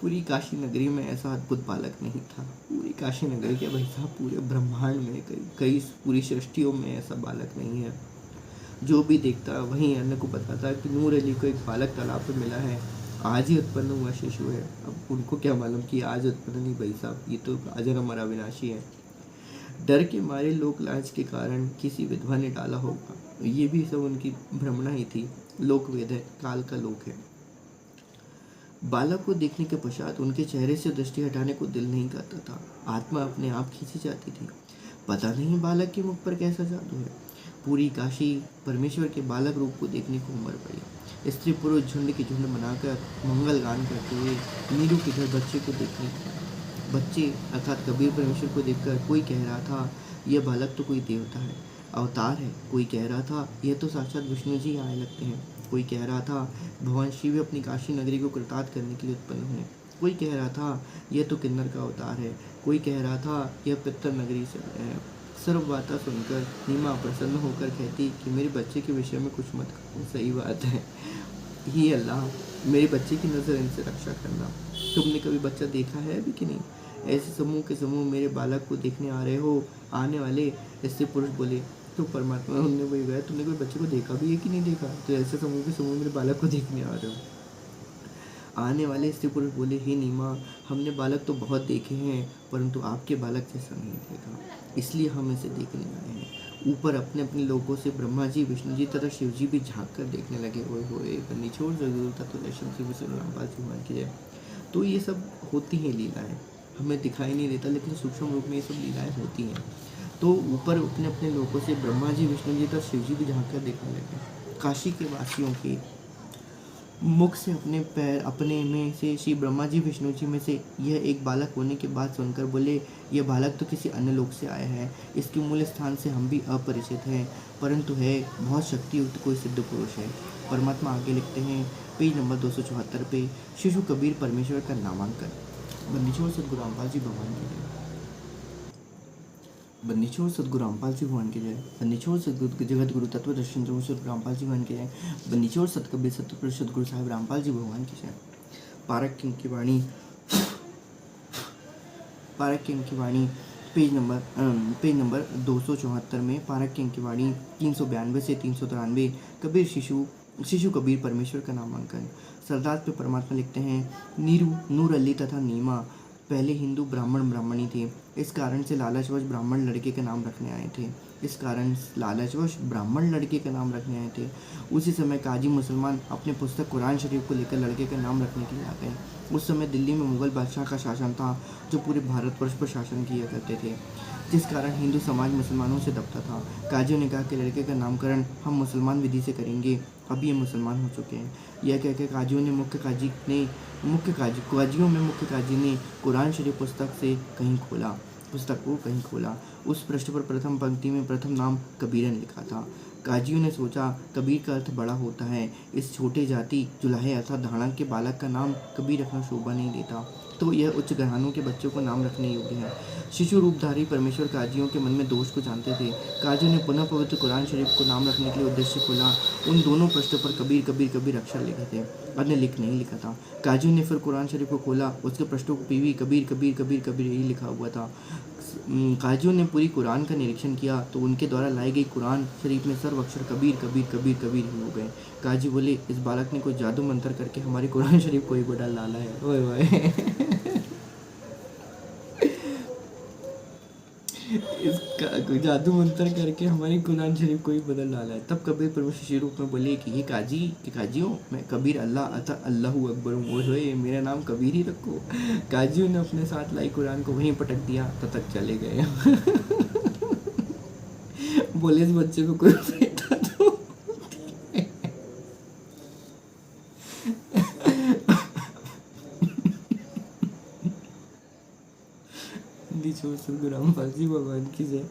पूरी काशी नगरी में ऐसा अद्भुत बालक नहीं था। पूरी काशी नगरी के भाई साहब पूरे ब्रह्मांड में कई पूरी सृष्टियों में ऐसा बालक नहीं है। जो भी देखता वहीं अन्य को बताता कि नूर अली को एक बालक तालाब पे मिला है, आज ही उत्पन्न हुआ शिशु है। अब उनको क्या मालूम कि आज उत्पन्न नहीं भाई साहब, ये तो अजर अमर अविनाशी है। डर के मारे लोक लाज के कारण किसी विधवा ने डाला होगा, ये भी सब उनकी भ्रमणा ही थी। लोक वेद है, काल का लोक है। बालक को देखने के पश्चात उनके चेहरे से दृष्टि हटाने को दिल नहीं करता था। आत्मा अपने आप खींची जाती थी। पता नहीं बालक के मुख पर कैसा जादू है। पूरी काशी परमेश्वर के बालक रूप को देखने को उमड़ पड़ी। स्त्री पुरुष झुंड की झुंड बनाकर मंगल गान करते हुए नीरू के घर बच्चे को देखने को आए। बच्चे अर्थात कबीर परमेश्वर को देखकर कोई कह रहा था यह बालक तो कोई देवता है, अवतार है। कोई कह रहा था यह तो साक्षात विष्णु जी आए लगते हैं। कोई कह रहा था भगवान शिव अपनी काशी नगरी को कृतार्थ करने के लिए उत्पन्न हुए। कोई कह रहा था यह तो किन्नर का अवतार है। कोई कह रहा था यह पितर नगरी से आए हैं। सर्व बातें सुनकर नीमा प्रसन्न होकर कहती कि मेरे बच्चे के विषय में कुछ मत कहो, सही बात है। ही अल्लाह, मेरे बच्चे की नज़र इनसे रक्षा करना। तुमने कभी बच्चा देखा है अभी कि नहीं? ऐसे समूह के समूह मेरे बालक को देखने आ रहे हो। आने वाले ऐसे पुरुष बोले तो परमात्मा उन्होंने वही गया, तुमने कोई बच्चे को देखा भी है कि नहीं देखा? तो ऐसे समूह के समूह मेरे बालक को देखने आ रहे हो। आने वाले स्त्री पुरुष बोले हे नीमा, हमने बालक तो बहुत देखे हैं परंतु आपके बालक जैसा नहीं देखा, इसलिए हम इसे देखने आए हैं। ऊपर अपने अपने लोगों से ब्रह्मा जी, विष्णु जी तथा शिव जी भी झांक कर देखने लगे। ओए होए बन्नी छोड़ जरूर था तो दर्शन की रामपाल भगवान की जय। तो ये सब होती हैं लीलाएं, हमें दिखाई नहीं देता लेकिन सूक्ष्म रूप में ये सब लीलाएं होती हैं। तो ऊपर अपने अपने लोगों से ब्रह्मा जी, विष्णु जी तथा शिव जी भी झांक कर देखने लगे। काशी के वासियों के मुख से अपने में से श्री ब्रह्मा जी, विष्णु जी में से यह एक बालक होने की बात सुनकर बोले यह बालक तो किसी अन्य लोक से आया है। इसके मूल स्थान से हम भी अपरिचित हैं परंतु है बहुत शक्तियुक्त कोई सिद्ध पुरुष है। परमात्मा आगे लिखते हैं पेज नंबर 274 पे शिशु कबीर परमेश्वर का नामांकन। बंदीछोड़ सदगुरु रामपाल जी भगवान की जय। बंदीछोड़ सदगुरु रामपाल जी भगवान की जय। बंदीछोड़ सदगुरु जगत गुरु तत्व दर्शन सदगुरु रामपाल जी भगवान की जय। बंदीछोड़ सतकबीर सतपुरुष सदगुरु साहिब रामपाल जी भगवान की जय। पारक किंग की वाणी, पारक किंग की वाणी पेज नंबर 274 में पारक किंग की वाणी 392 से 393 कबीर शिशु कबीर परमेश्वर का नामांकन। सरदार पे परमात्मा लिखते हैं नीरू, नूर अली तथा नीमा पहले हिंदू ब्राह्मणी थे। इस कारण से लालचवश ब्राह्मण लड़के का नाम रखने आए थे। उसी समय काजी मुसलमान अपने पुस्तक कुरान शरीफ को लेकर लड़के का नाम रखने के लिए आ गए। उस समय दिल्ली में मुगल बादशाह का शासन था जो पूरे भारतवर्ष पर शासन किया करते थे, जिस कारण हिंदू समाज मुसलमानों से दबता था। काजियों ने कहा कि लड़के का नामकरण हम मुसलमान विधि से करेंगे। अब ये मुसलमान हो चुके हैं। यह कहकर काजियों में मुख्य काजी ने कुरान शरीफ पुस्तक को कहीं खोला। उस पृष्ठ पर प्रथम पंक्ति में प्रथम नाम कबीरन लिखा था। काजियों ने सोचा कबीर का अर्थ बड़ा होता है, इस छोटे जाति जुलाहे अर्थात धाड़क के बालक का नाम कबीर रखना शोभा नहीं देता, तो यह उच्च घरानों के बच्चों को नाम रखने योग्य है। शिशु रूपधारी परमेश्वर काजियों के मन में दोष को जानते थे। काजियों ने पुनः पवित्र कुरान शरीफ को नाम रखने के लिए उद्देश्य खोला। उन दोनों पृष्ठों पर कबीर कबीर कबीर अक्षर लिखे थे, अन्य लिख नहीं लिखा था। काजियों ने फिर कुरान शरीफ को खोला, उसके पृष्ठों को पीवी कबीर कबीर कबीर कबीर यही लिखा हुआ था। काजियों ने पूरी कुरान का निरीक्षण किया तो उनके द्वारा लाई गई कुरान शरीफ में सर्व अक्षर कबीर कबीर कबीर कबीर ही हो गए। काजी बोले इस बालक ने कोई जादू मंत्र करके हमारी कुरान शरीफ को ही बदल डाला है। ओए ओए इसका जादू मंत्र करके हमारी कुरान शरीफ को ही बदल डाला है। तब कबीर परमेश्वर रूप में बोले कि ये काजियों मैं कबीर अल्लाह अतः अल्लाहू अकबर हूँ, मेरा नाम कबीर ही रखो। काजियों ने अपने साथ लाई कुरान को वहीं पटक दिया तक चले गए। बोले इस बच्चे को कोई बेटा दो। सदगुरु रामपाल जी भगवान की जय।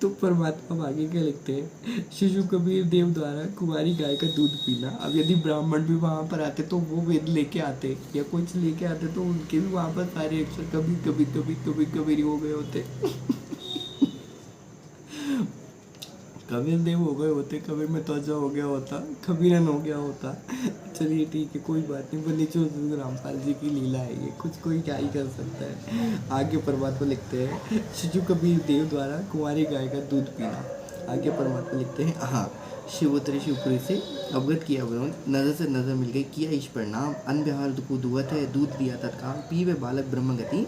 तो परमात्मा आगे क्या लिखते हैं शिशु कबीर देव द्वारा कुमारी गाय का दूध पीना। अब यदि ब्राह्मण भी वहां पर आते तो वो वेद लेके आते या कुछ लेके आते तो उनके भी वहां पर सारे अक्षर कबीर कबीर कबीर कबीर कबीर हो गए होते। कबीर देव हो गए होते, कबीर में त्वचा हो गया होता, कबीरन हो गया होता। चलिए ठीक है, कोई बात नहीं। बंदीछोड़ सदगुरु रामपाल जी की लीला है ये, कुछ कोई क्या ही कर सकता है। आगे परमात्मा लिखते हैं शिशु कबीर देव द्वारा कुंवारी गाय का दूध पीना। आगे परमात्मा लिखते हैं, हाँ शिवोत्तरी शिवपुरी से अवगत किया वरुण, नजर से नजर मिल गई, किया ईश प्रणाम, अन बिहार को दुवत है, दूध दिया तत्काल, पीवे बालक ब्रह्मगति,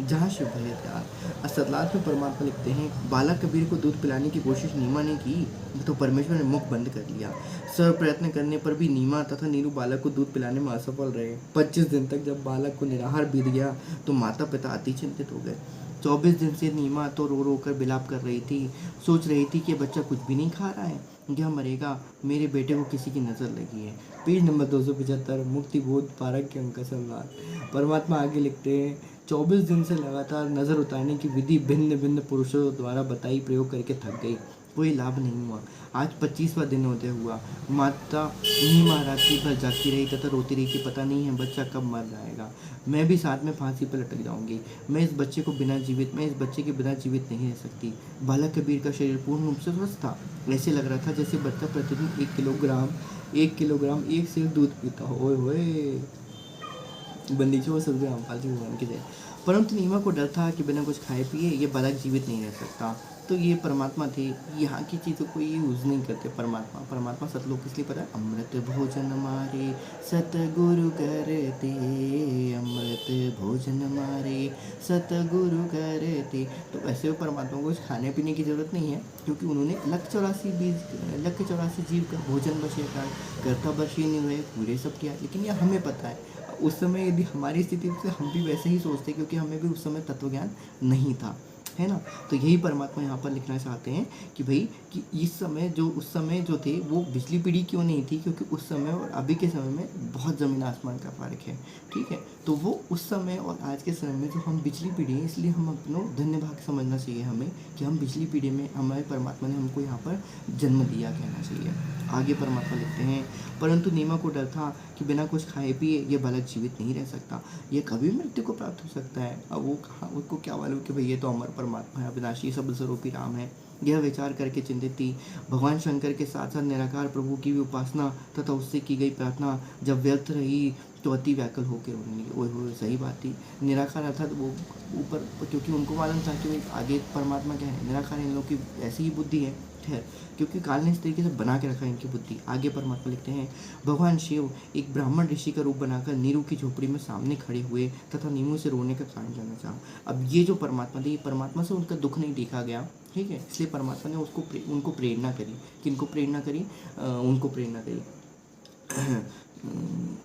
जहाँ शिव भय त्याग। सतलात में परमात्मा लिखते हैं, बालक कबीर को दूध पिलाने की कोशिश नीमा ने की तो परमेश्वर ने मुख बंद कर लिया। सर्व प्रयत्न करने पर भी नीमा तथा नीरू बालक को दूध पिलाने में असफल रहे। 25 दिन तक जब बालक को निराहार बीत गया तो माता पिता अति चिंतित हो गए। 24 दिन से नीमा तो रो रो कर बिलाप कर रही थी, सोच रही थी कि बच्चा कुछ भी नहीं खा रहा है, यह मरेगा, मेरे बेटे को किसी की नज़र लगी है। पेज नंबर 275, मुक्ति बोध पारक के अंक संवाद। परमात्मा आगे लिखते हैं, 24 दिन से लगातार नज़र उतारने की विधि भिन्न भिन्न पुरुषों द्वारा बताई प्रयोग करके थक गई, कोई लाभ नहीं हुआ। आज 25वां दिन होते हुआ माता नीमा रात्रि भर जागती रही तथा रोती रही कि पता नहीं है बच्चा कब मर जाएगा, मैं भी साथ में फांसी पर लटक जाऊंगी, मैं इस बच्चे के बिना जीवित नहीं रह सकती। बालक कबीर का शरीर पूर्ण रूप से स्वस्थ था, ऐसे लग रहा था जैसे बच्चा प्रतिदिन 1 किलोग्राम एक सेर दूध पीता हो। ओए होए, बंदीछोड़ सदगुरु रामपाल जी भगवान की जय। परंतु नीमा को डर था कि बिना कुछ खाए पिए ये बालक जीवित नहीं रह सकता। तो ये परमात्मा थे, यहाँ की चीज़ों को ये यूज़ नहीं करते। परमात्मा सतलोक इसलिए पता है, अमृत भोजन मारे सतगुरु करते, अमृत भोजन मारे सतगुरु करते। तो ऐसे में परमात्मा को कुछ खाने पीने की ज़रूरत नहीं है, क्योंकि उन्होंने 184 जीव का भोजन बशेकार करता बशे नहीं हुए पूरे सब किया। लेकिन यह हमें पता है उस समय यदि हमारी स्थिति से हम भी वैसे ही सोचते, क्योंकि हमें भी उस समय तत्वज्ञान नहीं था, है ना। तो यही परमात्मा यहाँ पर लिखना चाहते हैं कि भाई कि उस समय जो थे वो बिजली पीढ़ी क्यों नहीं थी, क्योंकि उस समय और अभी के समय में बहुत ज़मीन आसमान का फ़र्क है, ठीक है। तो वो उस समय और आज के समय में जो हम बिजली पीढ़ी है, इसलिए हम अपना धन्य भाग समझना चाहिए हमें कि हम बिजली पीढ़ी में हमारे परमात्मा ने हमको यहाँ पर जन्म दिया, कहना चाहिए। आगे परमात्मा लिखते हैं, परंतु नीमा को डर था कि बिना कुछ खाए पिए ये बालक जीवित नहीं रह सकता, ये कभी मृत्यु को प्राप्त हो सकता है। अब वो कहा, उसको क्या मालूम कि भाई ये तो अमर परमात्मा है, अविनाशी सब स्वरूपी राम है। यह विचार करके चिंतित थी। भगवान शंकर के साथ साथ निराकार प्रभु की भी उपासना तथा उससे की गई प्रार्थना जब व्यर्थ रही तो अति व्याकुल होकर रोने लगी। ओए होए, सही बात थी। निराकार अर्थात वो ऊपर, क्योंकि उनको मालूम था कि भाई आगे परमात्मा क्या है, निराकार इन लोगों की ऐसी ही बुद्धि है, खैर, क्योंकि काल ने इस तरीके से बना के रखा है इनकी बुद्धि। आगे परमात्मा लिखते हैं, भगवान शिव एक ब्राह्मण ऋषि का रूप बनाकर नीरू की झोपड़ी में सामने खड़े हुए तथा नीमू से रोने का कारण जानना चाहा। अब ये जो परमात्मा थे, परमात्मा से उनका दुख नहीं देखा गया, ठीक है, इसलिए परमात्मा ने उनको प्रेरणा करी। किनको प्रेरणा करी? उनको प्रेरणा करी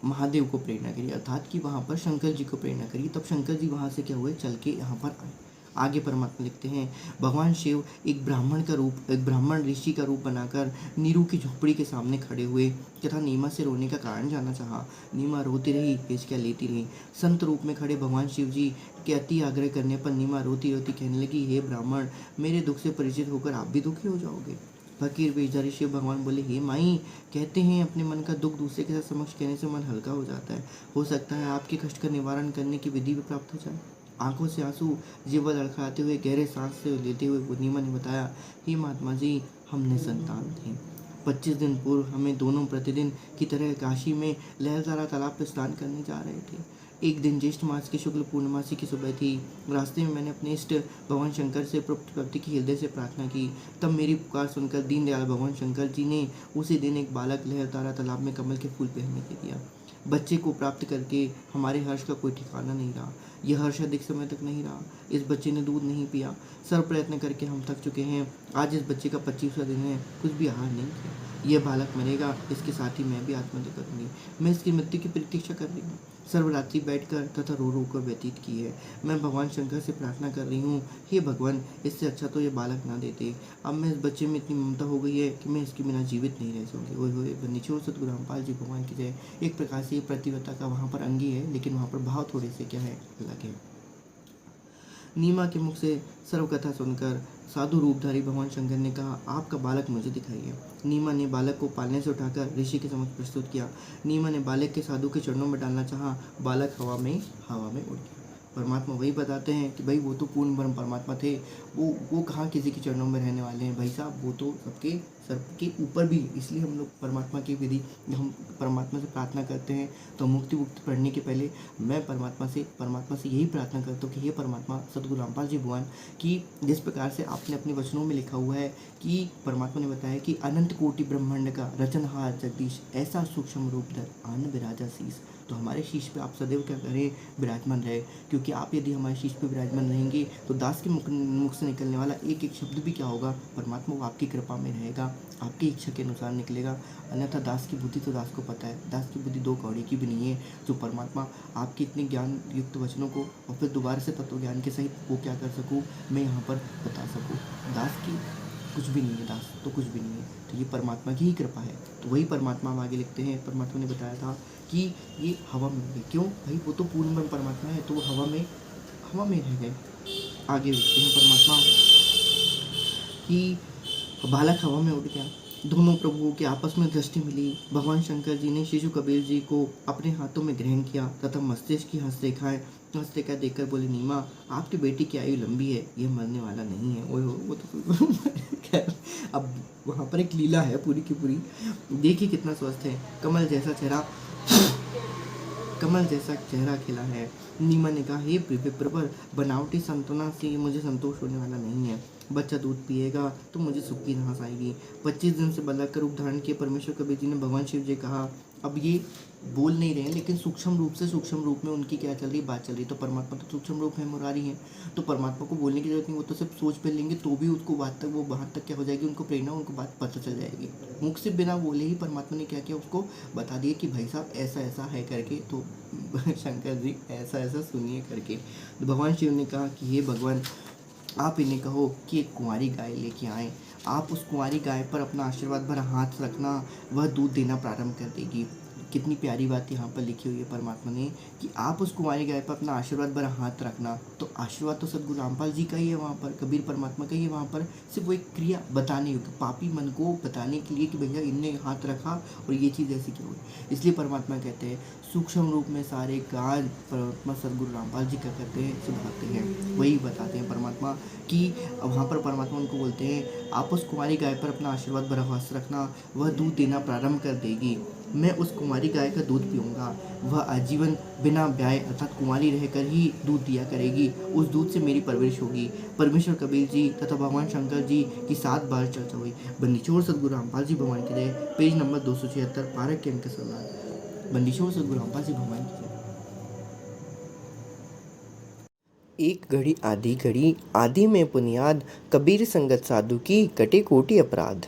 महादेव को प्रेरणा करी, अर्थात कि वहाँ पर शंकर जी को प्रेरणा करी। तब शंकर जी वहाँ से क्या हुए, चल के यहाँ पर आए। आगे परमात्मा लिखते हैं, भगवान शिव एक ब्राह्मण ऋषि का रूप बनाकर नीरू की झोपड़ी के सामने खड़े हुए तथा नीमा से रोने का कारण जानना चाहा। नीमा रोती रही, हिचकियाँ लेती रही। संत रूप में खड़े भगवान शिव जी के अति आग्रह करने पर नीमा रोती रोती कहने लगी, हे ब्राह्मण, मेरे दुख से परिचित होकर आप भी दुखी हो जाओगे। फकीर बेचारी शिव भगवान बोले, हे माई, कहते हैं अपने मन का दुख दूसरे के साथ समक्ष कहने से मन हल्का हो जाता है। हो सकता है आपके कष्ट का निवारण करने की विधि भी प्राप्त हो जाए। आंखों से आंसू जीवा लड़खड़ाते हुए गहरे सांस से लेते हुए नीमा ने बताया, हे महात्मा जी, हम निसंतान थे। 25 दिन पूर्व हमें दोनों प्रतिदिन की तरह काशी में लहरदारा तालाब पर स्नान करने जा रहे थे। एक दिन ज्येष्ठ मास की शुक्ल पूर्णिमासी की सुबह थी। रास्ते में मैंने अपने इष्ट भगवान शंकर से प्राप्ति की हृदय से प्रार्थना की। तब मेरी पुकार सुनकर दीनदयाल भगवान शंकर जी ने उसी दिन एक बालक लहरदारा तालाब में कमल के फूल पहनने के दिया। बच्चे को प्राप्त करके हमारे हर्ष का कोई ठिकाना नहीं रहा। यह हर्ष अधिक समय तक नहीं रहा। इस बच्चे ने दूध नहीं पिया। सर्व प्रयत्न करके हम थक चुके हैं। आज इस बच्चे का 25वां दिन है, कुछ भी आहार नहीं किया। यह बालक मरेगा, इसके साथ ही मैं भी आत्महत्या करूंगी। मैं इसकी मृत्यु की प्रतीक्षा कर रही हूँ। सर्वरात्रि बैठकर तथा रो रो कर व्यतीत की है। मैं भगवान शंकर से प्रार्थना कर रही हूँ, हे भगवान, इससे अच्छा तो ये बालक ना देते। अब मैं इस बच्चे में इतनी ममता हो गई है कि मैं इसके बिना जीवित नहीं रह सकूँगी। ओए होए, बंदीछोड़ सतगुरु रामपाल जी भगवान की जय। एक प्रकार से प्रतिव्रता का वहाँ पर अंगी है, लेकिन वहाँ पर भाव थोड़े से क्या है, अलग है। नीमा के मुख से सर्वकथा सुनकर साधु रूपधारी भगवान शंकर ने कहा, आपका बालक मुझे दिखाइए। नीमा ने बालक को पालने से उठाकर ऋषि के समक्ष प्रस्तुत किया। नीमा ने बालक के साधु के चरणों में डालना चाहा। बालक हवा में उड़ गया। परमात्मा वही बताते हैं कि भाई वो तो पूर्ण ब्रह्म परमात्मा थे, वो कहाँ किसी के चरणों में रहने वाले हैं भाई साहब, वो तो सबके ऊपर भी है। इसलिए हम लोग परमात्मा की विधि, हम परमात्मा से प्रार्थना करते हैं तो मुक्ति पढ़ने के पहले मैं परमात्मा से यही प्रार्थना करता हूँ कि हे परमात्मा सद्गुरु रामपाल जी भगवान की, जिस प्रकार से आपने अपने वचनों में लिखा हुआ है कि परमात्मा ने बताया कि अनंत कोटि ब्रह्मांड का रचनहार जगदीश, ऐसा सूक्ष्म रूप धर आन विराजा शीस। तो हमारे शीश पे आप सदैव क्या करें, विराजमान रहे, क्योंकि आप यदि हमारे शीश पे विराजमान रहेंगे तो दास के मुख से निकलने वाला एक एक शब्द भी क्या होगा, परमात्मा वो आपकी कृपा में रहेगा, आपकी इच्छा के अनुसार निकलेगा। अन्यथा दास की बुद्धि तो दास को पता है, दास की बुद्धि दो कौड़ी की भी नहीं है, जो परमात्मा आपके इतने ज्ञान युक्त वचनों को और फिर दोबारा से तत्व ज्ञान के सहित वो क्या कर सकूँ, मैं यहाँ पर बता सकूँ। दास की कुछ भी नहीं है, दास तो कुछ भी नहीं है, तो ये परमात्मा की ही कृपा है। तो वही परमात्मा हम आगे लिखते हैं, परमात्मा ने बताया था कि ये हवा में होंगे, क्यों भाई, वो तो पूर्ण ब्रह्म परमात्मा है, तो वो हवा में रह गए। आगे लिखते हैं परमात्मा कि बालक हवा में उड़ गया, दोनों प्रभुओं के आपस में दृष्टि मिली। भगवान शंकर जी ने शिशु कबीर जी को अपने हाथों में ग्रहण किया तथा मस्तिष्क की हस्तरेखा देखकर बोले, नीमा आपकी बेटी की आयु लंबी है, ये मरने वाला नहीं है। वो तो खैर, अब वहाँ पर एक लीला है पूरी की पूरी। देखिए कितना स्वस्थ है, कमल जैसा चेहरा खिला है। नीमा ने कहा, हे विप्रवर, बनावटी संतुना से मुझे संतोष होने वाला नहीं है। बच्चा दूध पिएगा तो मुझे सुख की सांस आएगी। 25 दिन से बालक का रूप धारण किए परमेश्वर कबीर जी ने भगवान शिव जी कहा। अब ये बोल नहीं रहे हैं, लेकिन सूक्ष्म रूप में उनकी क्या चल रही, बात चल रही। तो परमात्मा तो सूक्ष्म रूप में मुरारी है, तो परमात्मा को बोलने की जरूरत नहीं, वो तो सिर्फ सोच पे लेंगे तो भी उसको बात तक क्या हो जाएगी, उनको प्रेरणा, उनको बात पता चल जाएगी। मुख से बिना बोले ही परमात्मा ने क्या किया, उसको बता दिया कि भाई साहब ऐसा ऐसा है करके। तो शंकर जी ऐसा सुनिए करके। तो भगवान शिव ने कहा कि हे भगवान, आप इन्हें कहो कि एक कुंवारी गाय लेके आएँ। आप उस कुंवारी गाय पर अपना आशीर्वाद भरा हाथ रखना, वह दूध देना प्रारंभ कर देगी। कितनी प्यारी बात यहाँ पर लिखी हुई है परमात्मा ने कि आप उस कुंवारी गाय पर अपना आशीर्वाद भरा हाथ रखना। तो आशीर्वाद तो सद्गुरु रामपाल जी का ही है, वहाँ पर कबीर परमात्मा का ही है। वहाँ पर सिर्फ वो एक क्रिया बताने योग्य, पापी मन को बताने के लिए कि भैया इनने हाथ रखा और ये चीज़ ऐसी क्यों हुई। इसलिए परमात्मा कहते हैं सूक्ष्म रूप में सारे कार्य परमात्मा सद्गुरु रामपाल जी क्या करते हैं, सुधारते हैं, वही बताते हैं परमात्मा कि वहाँ पर परमात्मा उनको बोलते हैं, आप उस कुंवारी गाय पर अपना आशीर्वाद भरा हाथ रखना, वह दूध देना प्रारंभ कर देगी। मैं उस कुंवारी गाय का दूध पीऊँगा, वह आजीवन बिना ब्याह अर्थात कुंवारी रहकर ही दूध दिया करेगी। उस दूध से मेरी परवरिश होगी। परमेश्वर कबीर जी तथा भगवान शंकर जी की 7 बार चर्चा हुई। बंदीछोड़ सद्गुरु रामपाल जी भगवान की जय। पेज नंबर 276, पारक के अंक सलाह। बंदीछोड़ सद्गुरु रामपाल जी भगवान की जय। एक घड़ी आधी घड़ी, आदि में बुनियाद, कबीर संगत साधु की कटे कोटि अपराध।